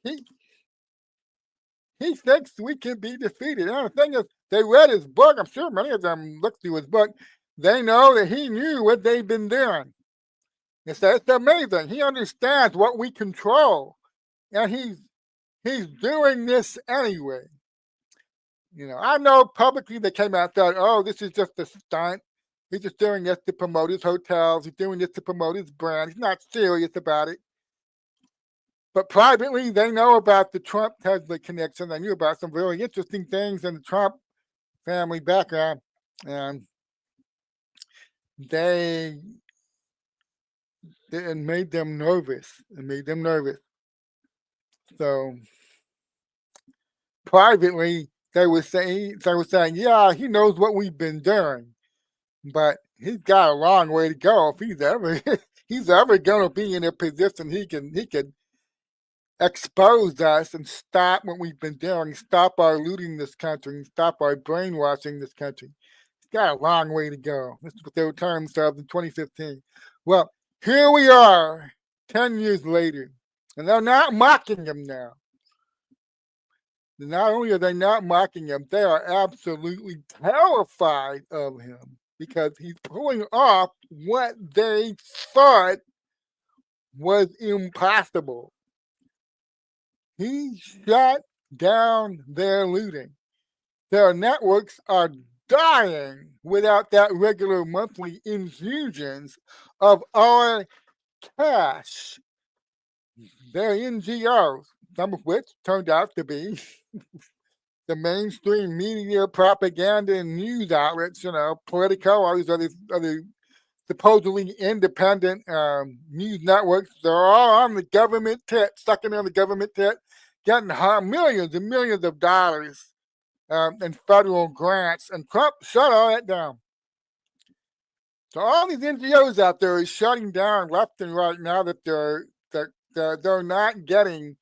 [SPEAKER 1] He thinks we can be defeated. And the thing is, they read his book. I'm sure many of them looked through his book. They know that he knew what they've been doing. It's amazing. He understands what we control, and he's doing this anyway. I know publicly they came out and thought, oh, this is just a stunt. He's just doing this to promote his hotels. He's doing this to promote his brand. He's not serious about it. But privately, they know about the Trump-Tesla connection. They knew about some really interesting things in the Trump family background. And it made them nervous. So privately, they were saying, yeah, he knows what we've been doing, but he's got a long way to go if he's ever going to be in a position he can expose us and stop what we've been doing, stop our looting this country, stop our brainwashing this country. He's got a long way to go. This is what they were telling themselves in 2015. Well, here we are 10 years later, and they're not mocking him now. Not only are they not mocking him, they are absolutely terrified of him because he's pulling off what they thought was impossible. He shut down their looting. Their networks are dying without that regular monthly infusions of our cash. Their NGOs, some of which turned out to be the mainstream media, propaganda, and news outlets, Politico, all these other supposedly independent news networks. They're all on the government tit, sucking on the government tit, getting millions and millions of dollars in federal grants. And Trump shut all that down. So all these NGOs out there are shutting down left and right now that they're not getting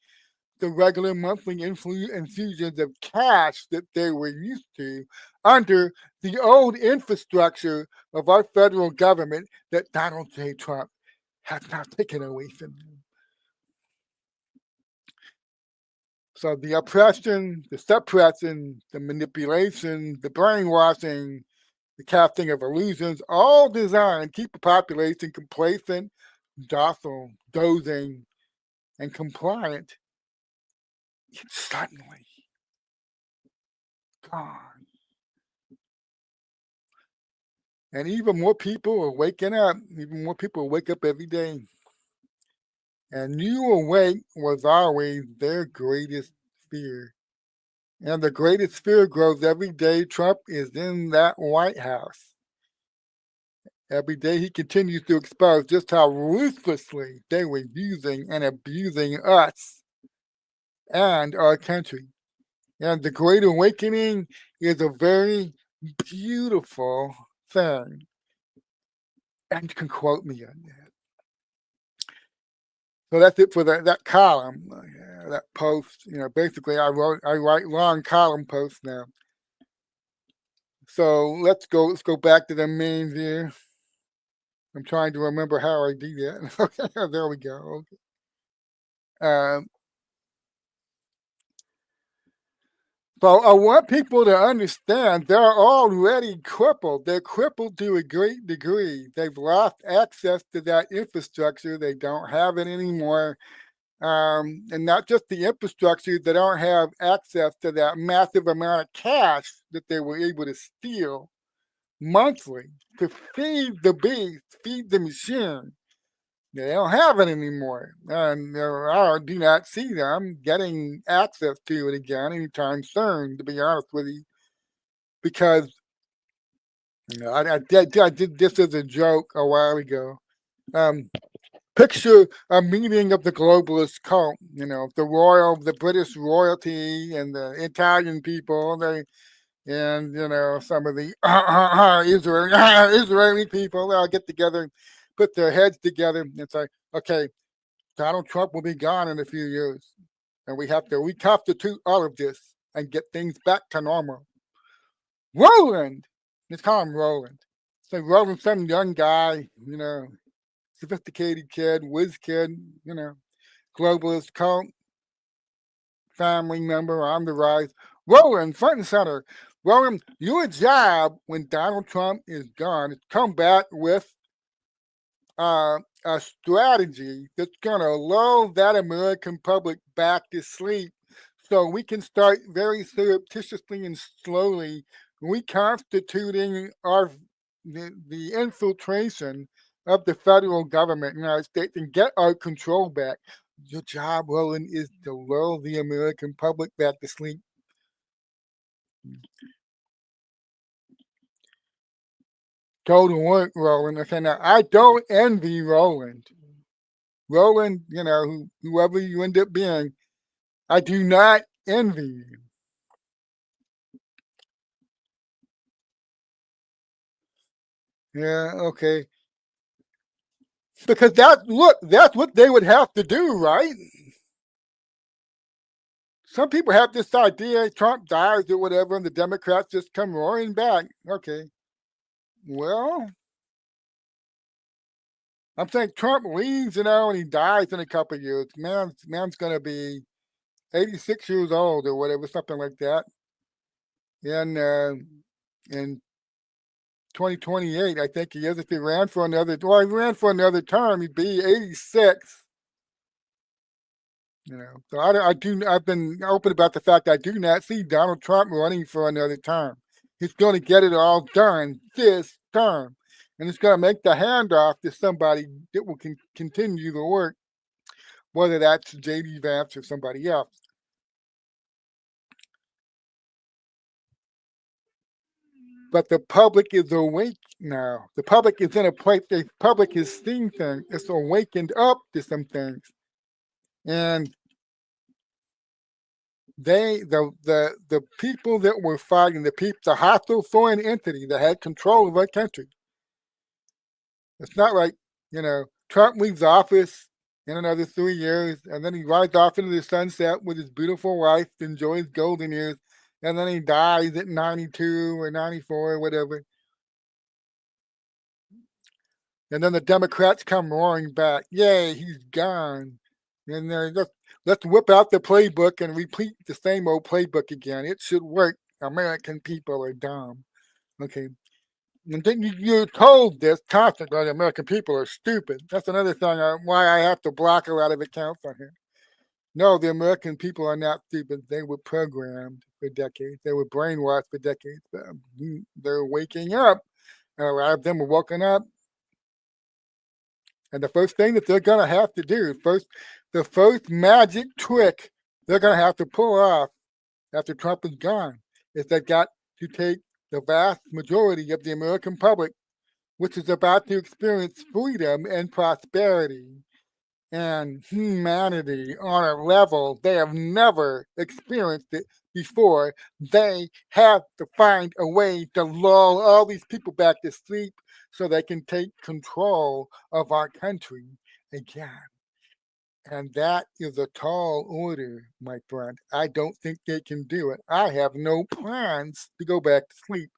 [SPEAKER 1] the regular monthly infusions of cash that they were used to under the old infrastructure of our federal government that Donald J. Trump has now taken away from them. So the oppression, the suppression, the manipulation, the brainwashing, the casting of illusions, all designed to keep the population complacent, docile, dozing, and compliant. It's suddenly gone. And even more people are waking up. Even more people wake up every day. And you awake was always their greatest fear. And the greatest fear grows every day Trump is in that White House. Every day he continues to expose just how ruthlessly they were using and abusing us and our country. And the Great Awakening is a very beautiful thing. And you can quote me on that. So that's it for that column, that post. Basically I write long column posts now. So let's go back to the main here. I'm trying to remember how I do that. Okay, there we go. Okay. So I want people to understand they're already crippled. They're crippled to a great degree. They've lost access to that infrastructure. They don't have it anymore. And not just the infrastructure, they don't have access to that massive amount of cash that they were able to steal monthly to feed the beast, feed the machine. They don't have it anymore. And I do not see them getting access to it again anytime soon, to be honest with you. Because I did this as a joke a while ago. Picture a meeting of the globalist cult, the British royalty and the Italian people. and some of the Israeli people get together, and put their heads together, and say, okay, Donald Trump will be gone in a few years, and we have to reconstitute all of this and get things back to normal. Roland, let's call him Roland. So Roland, some young guy, sophisticated kid, whiz kid, globalist cult family member on the rise. Roland, front and center. Roland, your job when Donald Trump is gone is come back with a strategy that's going to lull that American public back to sleep, so we can start very surreptitiously and slowly reconstituting the infiltration of the federal government in the United States and get our control back. Your job, Roland, is to lull the American public back to sleep. Go to work, Roland. Okay, now I don't envy Roland. Roland, whoever you end up being, I do not envy you. Yeah, okay. Because that's what they would have to do, right? Some people have this idea Trump dies or whatever, and the Democrats just come roaring back. Okay. Well, I'm saying Trump leaves, and he dies in a couple of years. Man's gonna be 86 years old or whatever, something like that. And in 2028, I think he is. If he ran for another term, he'd be 86. So I've been open about the fact I do not see Donald Trump running for another term. He's going to get it all done this term, and it's going to make the handoff to somebody that will continue the work, whether that's J.D. Vance or somebody else. But the public is awake now. The public is in a place. The public is seeing things. It's awakened up to some things, and the people that were fighting, the hostile foreign entity that had control of our country. It's not like Trump leaves office in another 3 years, and then he rides off into the sunset with his beautiful wife to enjoy his golden years, and then he dies at 92 or 94 or whatever. And then the Democrats come roaring back. Yay, he's gone. And let's whip out the playbook and repeat the same old playbook again. It should work. American people are dumb. Okay. And then you're told this constantly, the American people are stupid. That's another thing why I have to block a lot of accounts on here. No, the American people are not stupid. They were programmed for decades. They were brainwashed for decades. They're waking up, and a lot of them are woken up. And the first thing that they're going to have to do, the first magic trick they're going to have to pull off after Trump is gone, is they've got to take the vast majority of the American public, which is about to experience freedom and prosperity and humanity on a level they have never experienced it before. They have to find a way to lull all these people back to sleep so they can take control of our country again. And that is a tall order, my friend. I don't think they can do it. I have no plans to go back to sleep.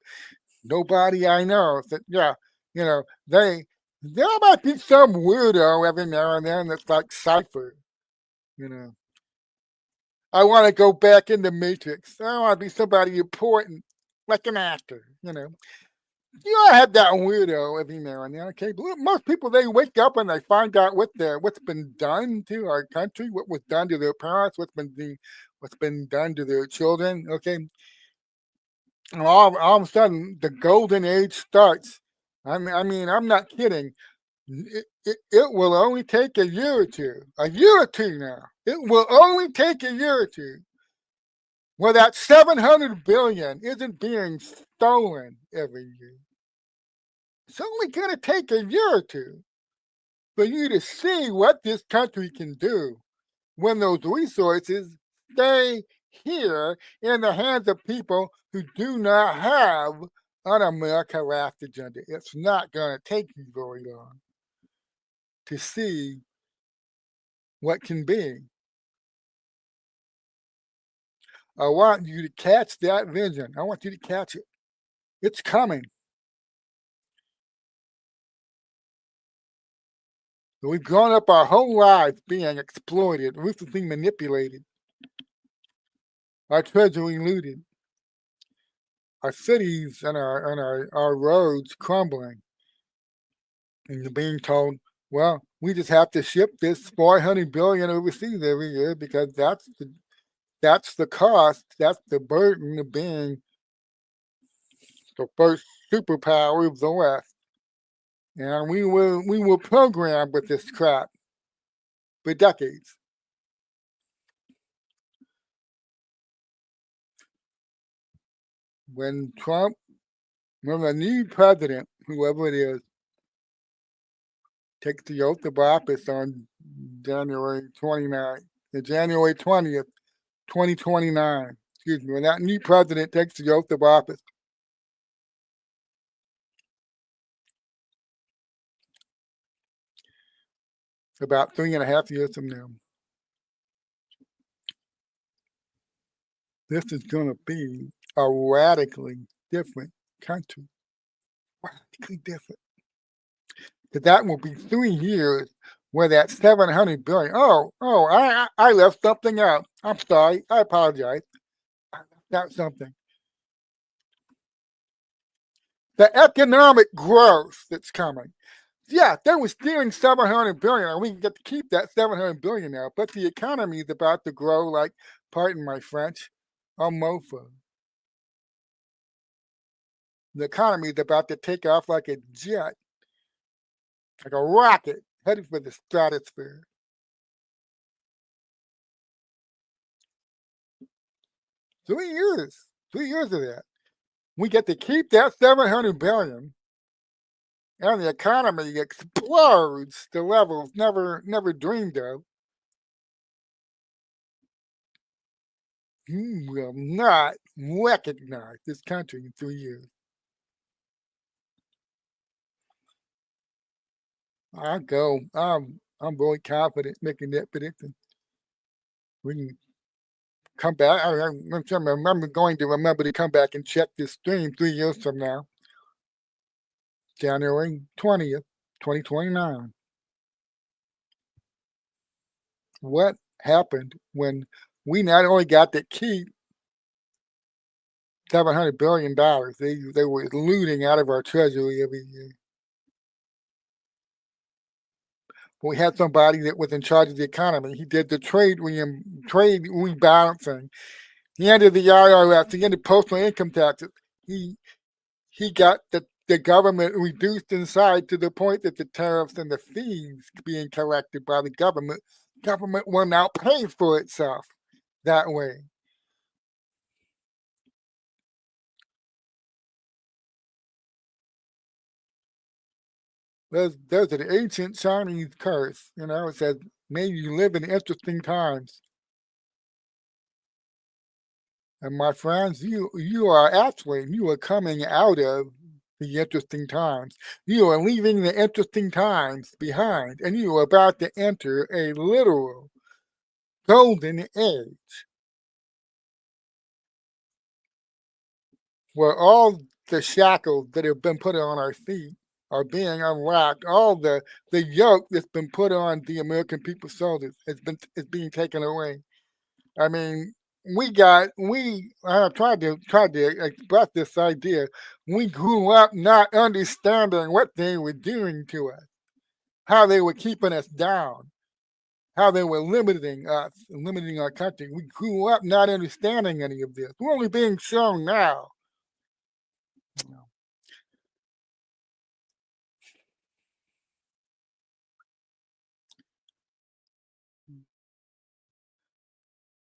[SPEAKER 1] Nobody I know said, there might be some weirdo every now and then that's like Cypher. I want to go back in the Matrix. I want to be somebody important, like an actor. I have that weirdo every now and then. Okay, but most people, they wake up and they find out what's been done to our country, what was done to their parents, what's been done to their children. Okay, and all of a sudden the golden age starts. I mean, I'm not kidding. It will only take a year or two now. It will only take a year or two where that 700 billion isn't being stolen every year. It's only going to take a year or two for you to see what this country can do when those resources stay here in the hands of people who do not have an America Last agenda. It's not going to take you very long to see what can be. I want you to catch that vision. I want you to catch it. It's coming. We've grown up our whole lives being exploited, ruthlessly manipulated, our treasury looted, our cities and our roads crumbling, and you're being told, well, we just have to ship this $400 billion overseas every year because that's the cost, that's the burden of being the first superpower of the West. And we were programmed with this crap for decades. When the new president, whoever it is, takes the oath of office on January 20th, 2029. Excuse me, when that new president takes the oath of office, about 3.5 years from now, this is going to be a radically different country. Radically different. Because that will be 3 years where that $700 billion. I left something out. I'm sorry. I apologize. I left out something. The economic growth that's coming. Yeah, they were stealing $700 billion, and we can get to keep that $700 billion now. But the economy is about to grow like, pardon my French, a mofo. The economy is about to take off like a jet, like a rocket headed for the stratosphere. Three years of that. We get to keep that $700 billion, and the economy explodes to levels never dreamed of. You will not recognize this country in 3 years. I go. I'm really confident making that prediction. We can come back. I remember to come back and check this stream 3 years from now, January 20th, 2029. What happened when we not only got to keep $700 billion, they were looting out of our treasury every year. We had somebody that was in charge of the economy. He did the trade rebalancing. He ended the IRS. He ended personal income taxes. He got the government reduced in size to the point that the tariffs and the fees being collected by the government will now pay for itself that way. There's an ancient Chinese curse, it says, may you live in interesting times. And my friends, you are coming out of the interesting times. You are leaving the interesting times behind, and you are about to enter a literal golden age where all the shackles that have been put on our feet are being unlocked. All the yoke that's been put on the American people's shoulders is being taken away. I mean, I tried to express this idea. We grew up not understanding what they were doing to us, how they were keeping us down, how they were limiting us and limiting our country. We grew up not understanding any of this. We're only being shown now.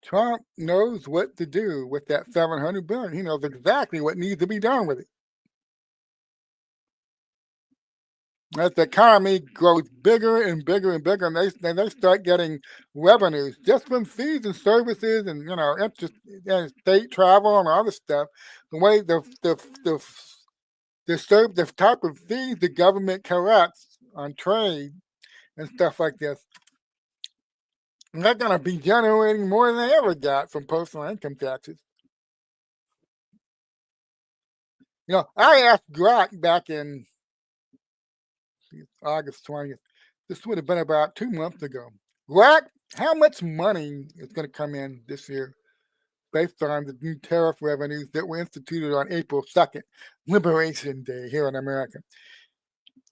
[SPEAKER 1] Trump knows what to do with that $700 billion. He knows exactly what needs to be done with it. as the economy grows bigger and bigger and bigger, and they start getting revenues just from fees and services, and interest and state travel and all this stuff. The way the type of fees the government collects on trade and stuff like this, and they're going to be generating more than they ever got from personal income taxes. I asked Grok back in August 20th. This would have been about 2 months ago. Grok, how much money is going to come in this year based on the new tariff revenues that were instituted on April 2nd, Liberation Day here in America?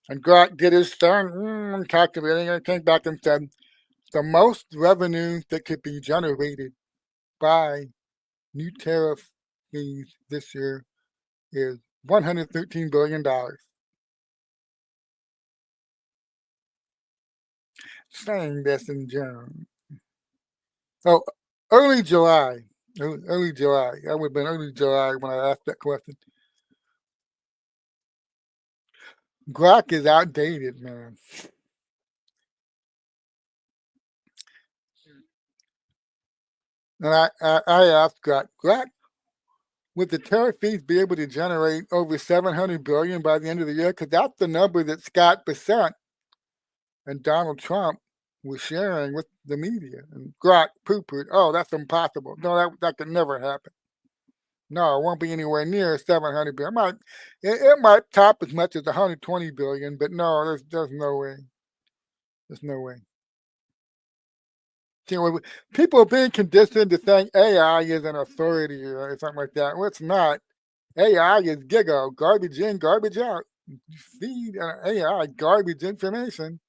[SPEAKER 1] And Grok did his thing, calculating, and came back and said the most revenue that could be generated by new tariff fees this year is $113 billion. Saying this in June. Oh, early July. Early July. That would have been early July when I asked that question. Grok is outdated, man. And I asked Grok, would the tariff fees be able to generate over $700 billion by the end of the year? Because that's the number that Scott Bessent and Donald Trump was sharing with the media. And Grok poo-pooed, oh, that's impossible. No, that could never happen. No, it won't be anywhere near 700 billion. It might top as much as 120 billion, but no, there's no way. There's no way. People are being conditioned to think AI is an authority or something like that. Well, it's not. AI is GIGO, garbage in, garbage out. You feed AI garbage information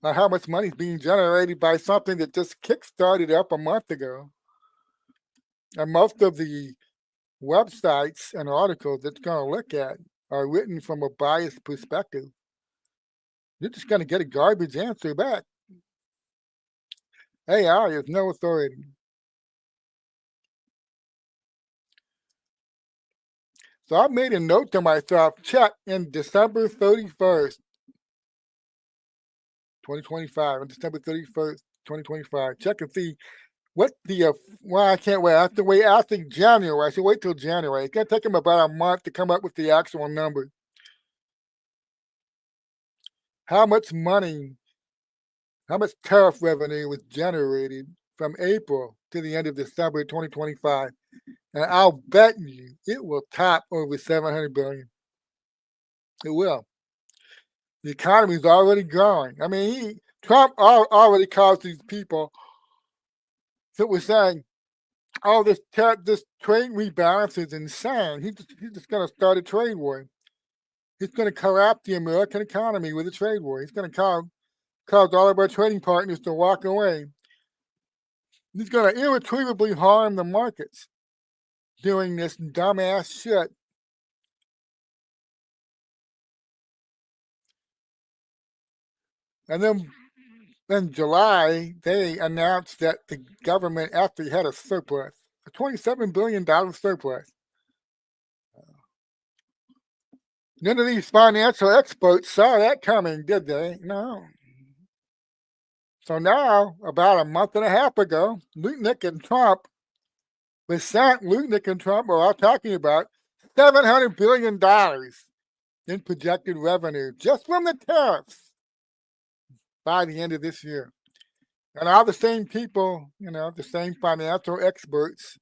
[SPEAKER 1] on how much money is being generated by something that just kick-started up a month ago. And most of the websites and articles it's going to look at are written from a biased perspective. You're just going to get a garbage answer back. AI is no authority. So I made a note to myself, check in December 31st, 2025, on December 31st, 2025, check and see what I can't wait. I have to wait after January. I should wait till January. It's going to take them about a month to come up with the actual number. How much tariff revenue was generated from April to the end of December 2025? And I'll bet you it will top over 700 billion. It will. The economy is already growing. I mean, Trump already caused these people that were saying, "Oh, this trade rebalance is insane. He's just going to start a trade war. He's going to collapse the American economy with a trade war. He's going to cause all of our trading partners to walk away. He's going to irretrievably harm the markets doing this dumbass shit." And then in July, they announced that the government actually had a surplus, a $27 billion surplus. None of these financial experts saw that coming, did they? No. So now, about a month and a half ago, Lutnick and Trump are all talking about $700 billion in projected revenue just from the tariffs by the end of this year. And all the same people, the same financial experts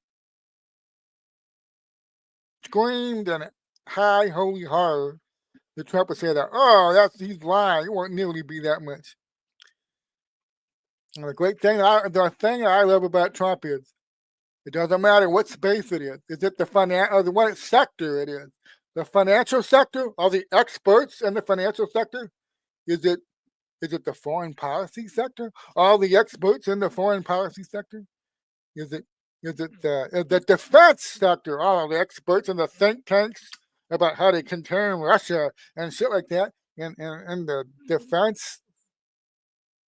[SPEAKER 1] screamed in high holy horror that Trump would say that, oh, he's lying. It won't nearly be that much. And the thing I love about Trump is it doesn't matter what space it is. Is it what sector it is? The financial sector? Are the experts in the financial sector? Is it the foreign policy sector? All the experts in the foreign policy sector? Is it the defense sector? All the experts in the think tanks about how to contain Russia and shit like that? And the defense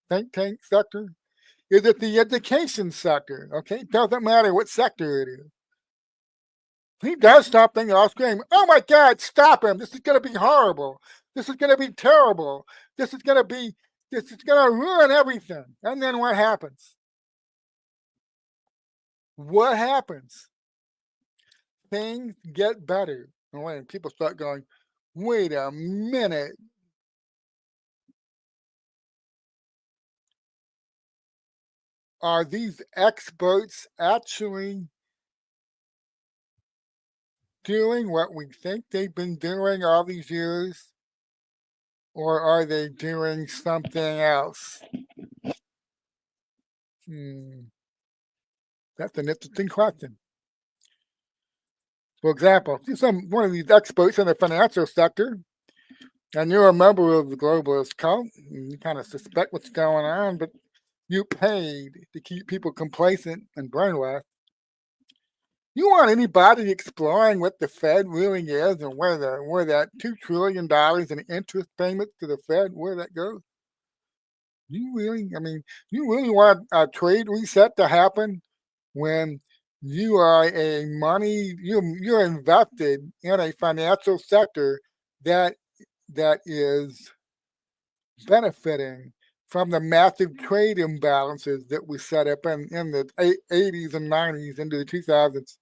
[SPEAKER 1] think tank sector? Is it the education sector? Okay, doesn't matter what sector it is. he does something, I'll scream, "Oh my God, stop him. This is going to be horrible. This is going to be terrible. This is going to ruin everything." And then what happens? What happens? Things get better. And when people start going, wait a minute. Are these experts actually doing what we think they've been doing all these years? Or are they doing something else? That's an interesting question. For example, one of these experts in the financial sector, and you're a member of the globalist cult, and you kind of suspect what's going on, but you paid to keep people complacent and brainwashed. You want anybody exploring what the Fed really is and where that $2 trillion in interest payments to the Fed, where that goes? You really want a trade reset to happen when you are you're invested in a financial sector that is benefiting from the massive trade imbalances that we set up in the 80s and 90s into the 2000s.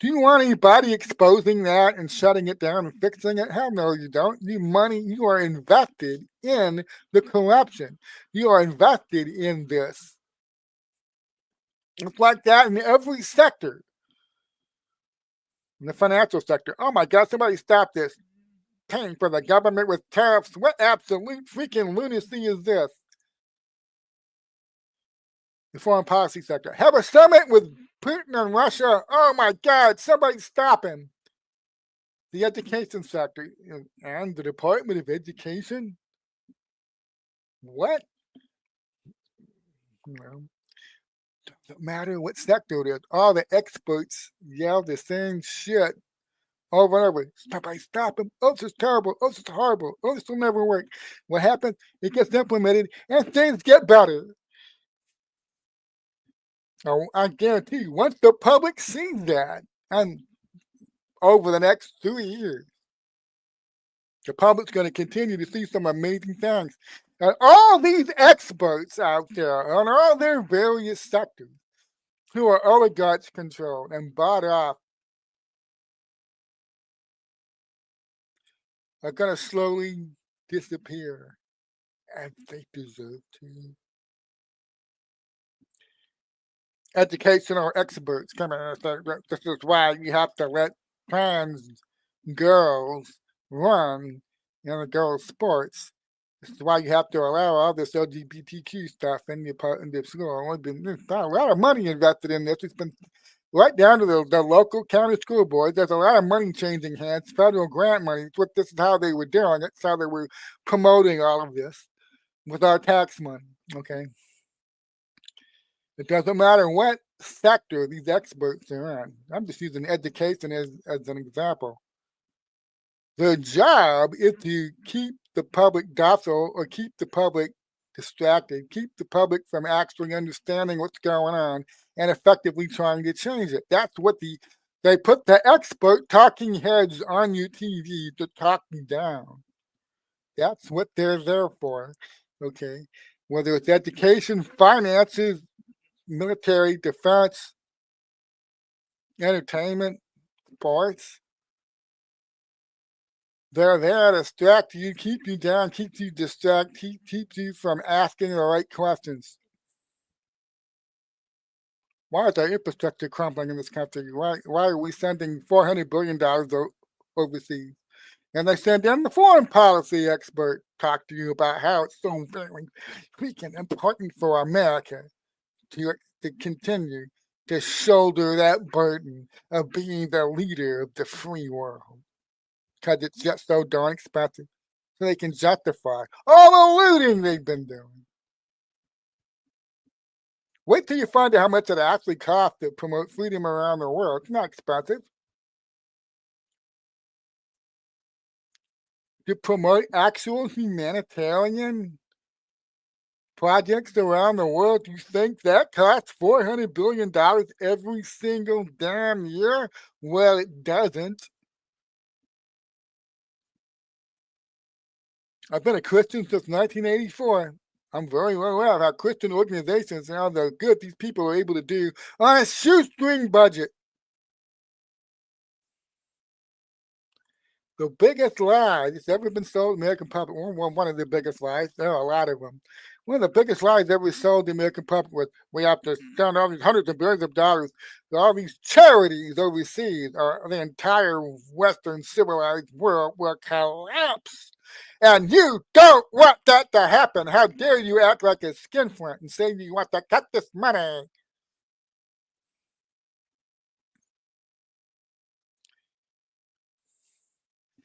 [SPEAKER 1] Do you want anybody exposing that and shutting it down and fixing it? Hell no, you don't. You are invested in the corruption. You are invested in this. It's like that in every sector. In the financial sector. Oh my God, somebody stop this. Paying for the government with tariffs. What absolute freaking lunacy is this? The foreign policy sector. Have a summit with Putin and Russia. Oh my God, somebody stop him. The education sector and the Department of Education. What? Doesn't matter what sector it is. All the experts yell the same shit over and over. Somebody stop him. Oh, this is terrible. Oh, this is horrible. Oh, this will never work. What happens? It gets implemented and things get better. Oh, I guarantee you, once the public sees that, and over the next 3 years, the public's going to continue to see some amazing things. And all these experts out there on all their various sectors who are oligarchs controlled and bought off are going to slowly disappear, and they deserve to. Educational experts come in and say, this is why you have to let trans girls run in the girls' sports. This is why you have to allow all this LGBTQ stuff in the school. There's a lot of money invested in this. It's been right down to the local county school board. There's a lot of money changing hands, federal grant money. This is how they were doing it. It's how they were promoting all of this with our tax money. Okay. It doesn't matter what sector these experts are in. I'm just using education as an example. Their job is to keep the public docile or keep the public distracted, keep the public from actually understanding what's going on and effectively trying to change it. That's what they put the expert talking heads on your TV to talk you down. That's what they're there for. Okay. Whether it's education, finances, military, defense, entertainment, sports. They're there to distract you, keep you down, keep you distracted, keep you from asking the right questions. Why is our infrastructure crumbling in this country? Why are we sending $400 billion overseas? And they send in the foreign policy expert talk to you about how it's so very freaking important for America to continue to shoulder that burden of being the leader of the free world. Because it's just so darn expensive. So they can justify all the looting they've been doing. Wait till you find out how much it actually costs to promote freedom around the world. It's not expensive. To promote actual humanitarian projects around the world. You think that costs $400 billion every single damn year? Well, it doesn't. I've been a Christian since 1984. I'm very well aware of how Christian organizations and how the good these people are able to do on a shoestring budget. The biggest lie that's ever been sold in the American public, one of the biggest lies, there are a lot of them. One of the biggest lies ever sold in the American public was we have to spend all these hundreds of billions of dollars to all these charities overseas, or the entire Western civilized world will collapse. And you don't want that to happen. How dare you act like a skinflint and say you want to cut this money?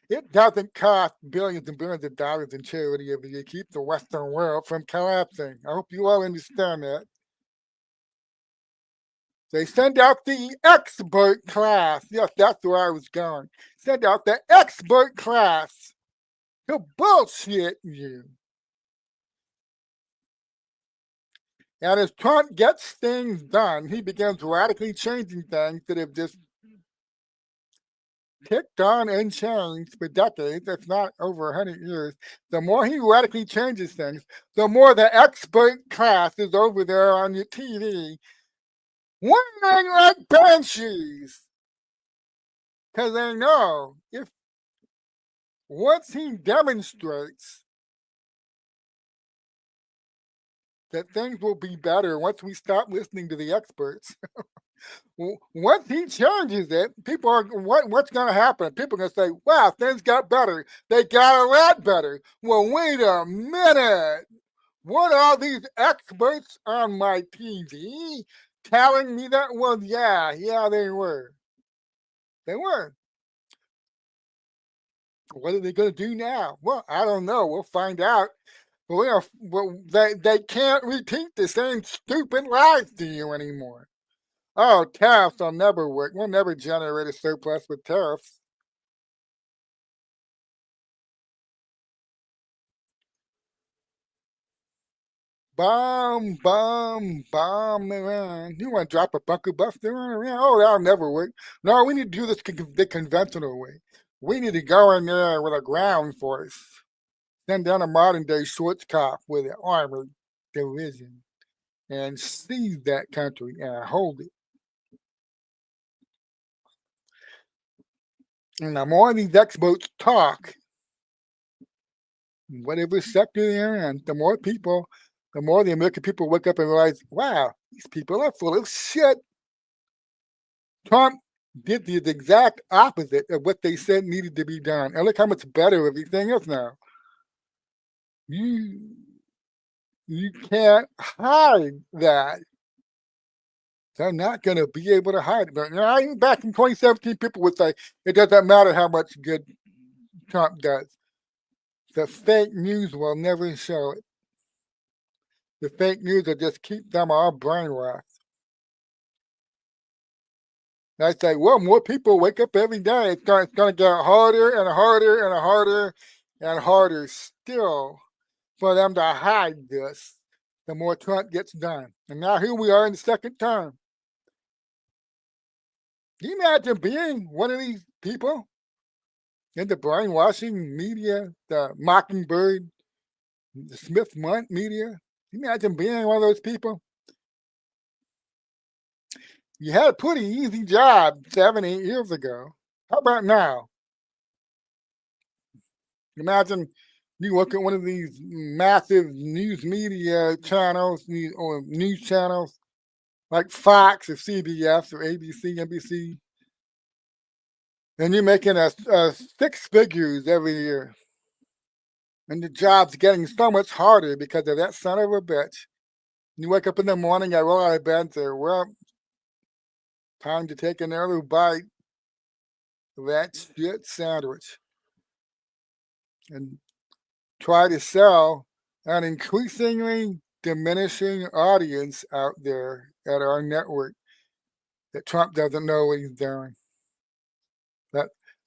[SPEAKER 1] It doesn't cost billions and billions of dollars in charity every year to keep the Western world from collapsing. I hope you all understand that. They send out the expert class. Yes, that's where I was going. Send out the expert class to bullshit you. And as Trump gets things done, he begins radically changing things that have just ticked on and changed for decades, if not over 100 years. The more he radically changes things, the more the expert class is over there on your TV whining like banshees. Because they know if once he demonstrates that things will be better once we stop listening to the experts. Once he changes it, people are what's going to happen? People are going to say, "Wow, things got better. They got a lot better." Well, wait a minute. What are these experts on my TV telling me that? Well, yeah, they were. They were. What are they going to do now? Well, I don't know. We'll find out. But they can't repeat the same stupid lies to you anymore. Oh, tariffs will never work. We'll never generate a surplus with tariffs. Bomb around. You want to drop a bunker buster on around? Oh, that'll never work. No, we need to do this the conventional way. We need to go in there with a ground force. Send down a modern day Schwarzkopf with an armored division and seize that country and hold it. And the more these experts talk, whatever sector they're in, the more the American people wake up and realize, wow, these people are full of shit. Trump did the exact opposite of what they said needed to be done. And look how much better everything is now. You can't hide that. They're not going to be able to hide it. But even back in 2017, people would say it doesn't matter how much good Trump does. The fake news will never show it. The fake news will just keep them all brainwashed. And I say, well, more people wake up every day. It's going to get harder and harder and harder and harder still for them to hide this the more Trump gets done. And now here we are in the second term. Can you imagine being one of these people in the brainwashing media, the Mockingbird, the Smith Mundt media? Can you imagine being one of those people? You had a pretty easy job 7, 8 years ago. How about now? Imagine you look at one of these massive news media channels, or news channels, like Fox or CBS or ABC, NBC, and you're making a 6 figures every year. And the job's getting so much harder because of that son of a bitch. You wake up in the morning, I roll out of bed and say, well, time to take another bite of that shit sandwich and try to sell an increasingly diminishing audience out there at our network that Trump doesn't know what he's doing.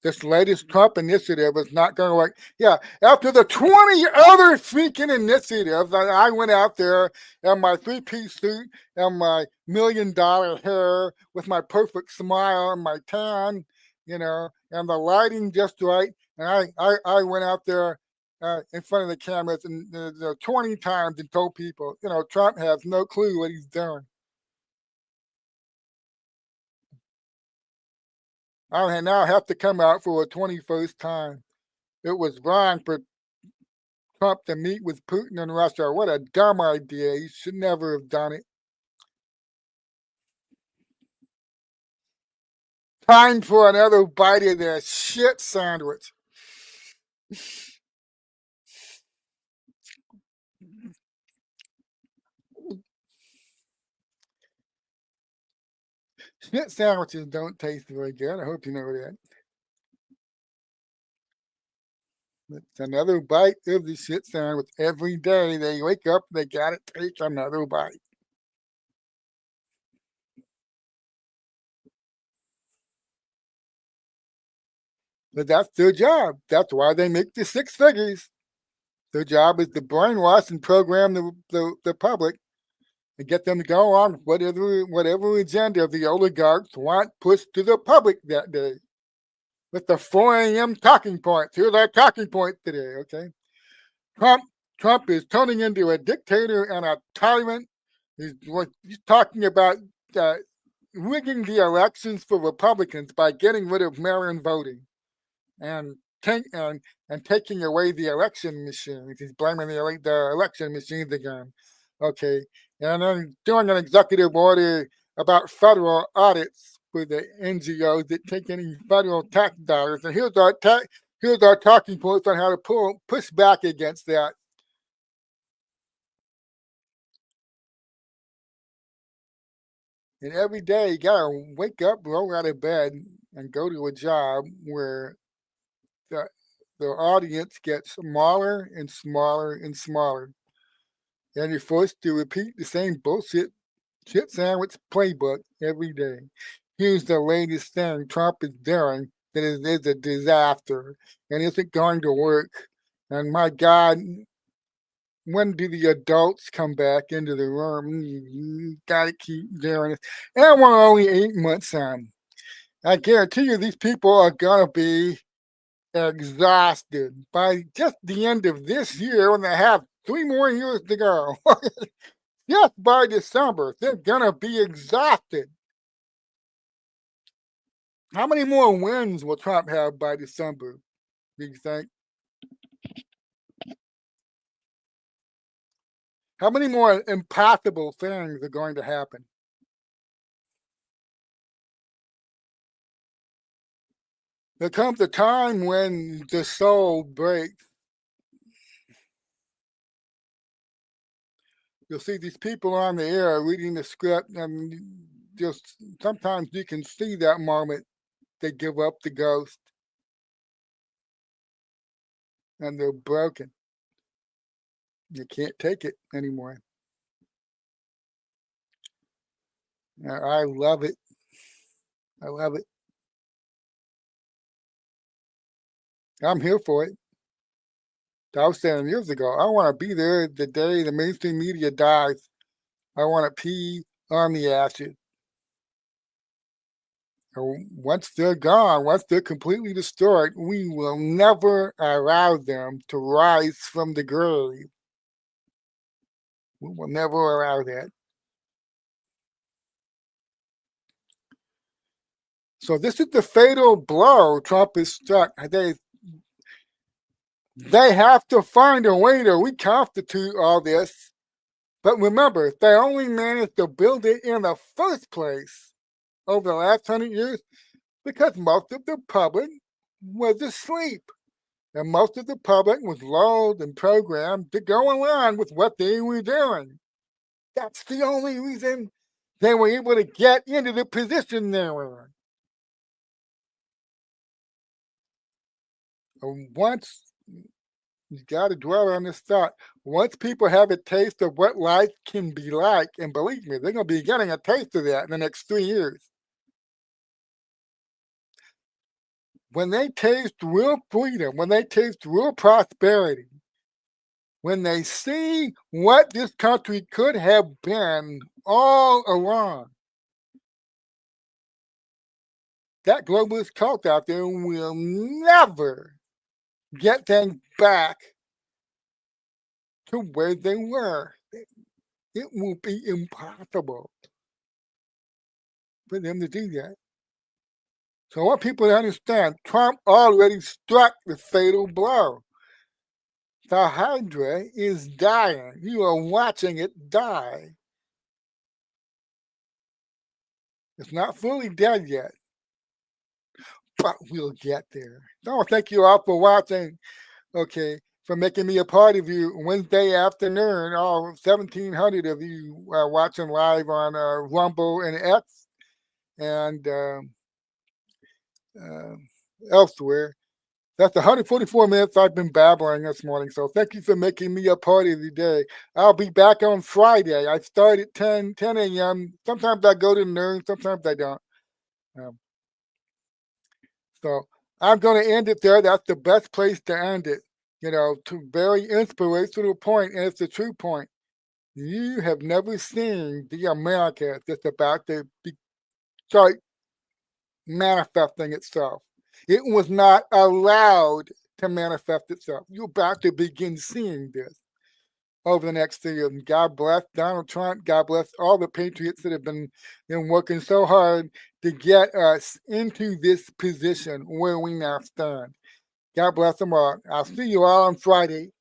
[SPEAKER 1] this latest Trump initiative is not going to work. Yeah, after the 20 other freaking initiatives, I went out there in my three-piece suit and my $1 million hair with my perfect smile and my tan, and the lighting just right. And I went out there in front of the cameras and 20 times and told people, Trump has no clue what he's doing. I now have to come out for a 21st time. It was wrong for Trump to meet with Putin in Russia. What a dumb idea. He should never have done it. Time for another bite of their shit sandwich. Shit sandwiches don't taste very good. I hope you know that. It's another bite of the shit sandwich. Every day they wake up, they gotta take another bite. But that's their job. That's why they make the six figures. Their job is to brainwash and program the public and get them to go on whatever agenda the oligarchs want pushed to the public that day. With the 4 a.m. talking points. Here's our talking point today, okay? Trump is turning into a dictator and a tyrant. He's talking about rigging the elections for Republicans by getting rid of mail-in voting and taking away the election machines. He's blaming the election machines again. Okay, and then doing an executive order about federal audits for the NGOs that take any federal tax dollars. And here's our talking points on how to push back against that. And every day you gotta wake up, roll out of bed, and go to a job where the audience gets smaller and smaller and smaller. And you're forced to repeat the same bullshit shit sandwich playbook every day. Here's the latest thing Trump is doing that is a disaster and isn't going to work. And my God, when do the adults come back into the room? You gotta keep doing it. And we're only 8 months on. I guarantee you these people are gonna be exhausted by just the end of this year when they have 3 more years to go. Just by December, they're gonna be exhausted. How many more wins will Trump have by December, do you think? How many more impossible things are going to happen? There comes a time when the soul breaks. You'll see these people on the air reading the script, and just sometimes you can see that moment they give up the ghost and they're broken. You can't take it anymore. I love it. I love it. I'm here for it. I was saying years ago, I want to be there the day the mainstream media dies. I want to pee on the ashes. Once they're gone, once they're completely destroyed, we will never allow them to rise from the grave. We will never allow that. So this is the fatal blow Trump has struck. They have to find a way to reconstitute all this. But remember, they only managed to build it in the first place over the last 100 years because most of the public was asleep. And most of the public was lulled and programmed to go along with what they were doing. That's the only reason they were able to get into the position they were in. Once you got to dwell on this thought. Once people have a taste of what life can be like, and believe me, they're going to be getting a taste of that in the next 3 years. when they taste real freedom, when they taste real prosperity, when they see what this country could have been all along, that globalist cult out there will never get things back to where they were. It will be impossible for them to do that. So I want people to understand, Trump already struck the fatal blow. The Hydra is dying. You are watching it die. It's not fully dead yet, but we'll get there. So thank you all for watching. Okay, for making me a part of you Wednesday afternoon. All 1,700 of you watching live on Rumble and X and elsewhere. That's 144 minutes I've been babbling this morning. So thank you for making me a part of the day. I'll be back on Friday. I start at 10 a.m. Sometimes I go to noon. Sometimes I don't. So I'm going to end it there. That's the best place to end it. To very inspirational point, and it's a true point. You have never seen the America that's about to start manifesting itself. It was not allowed to manifest itself. You're about to begin seeing this over the next year. And God bless Donald Trump. God bless all the patriots that have been working so hard to get us into this position where we now stand. God bless them all. I'll see you all on Friday.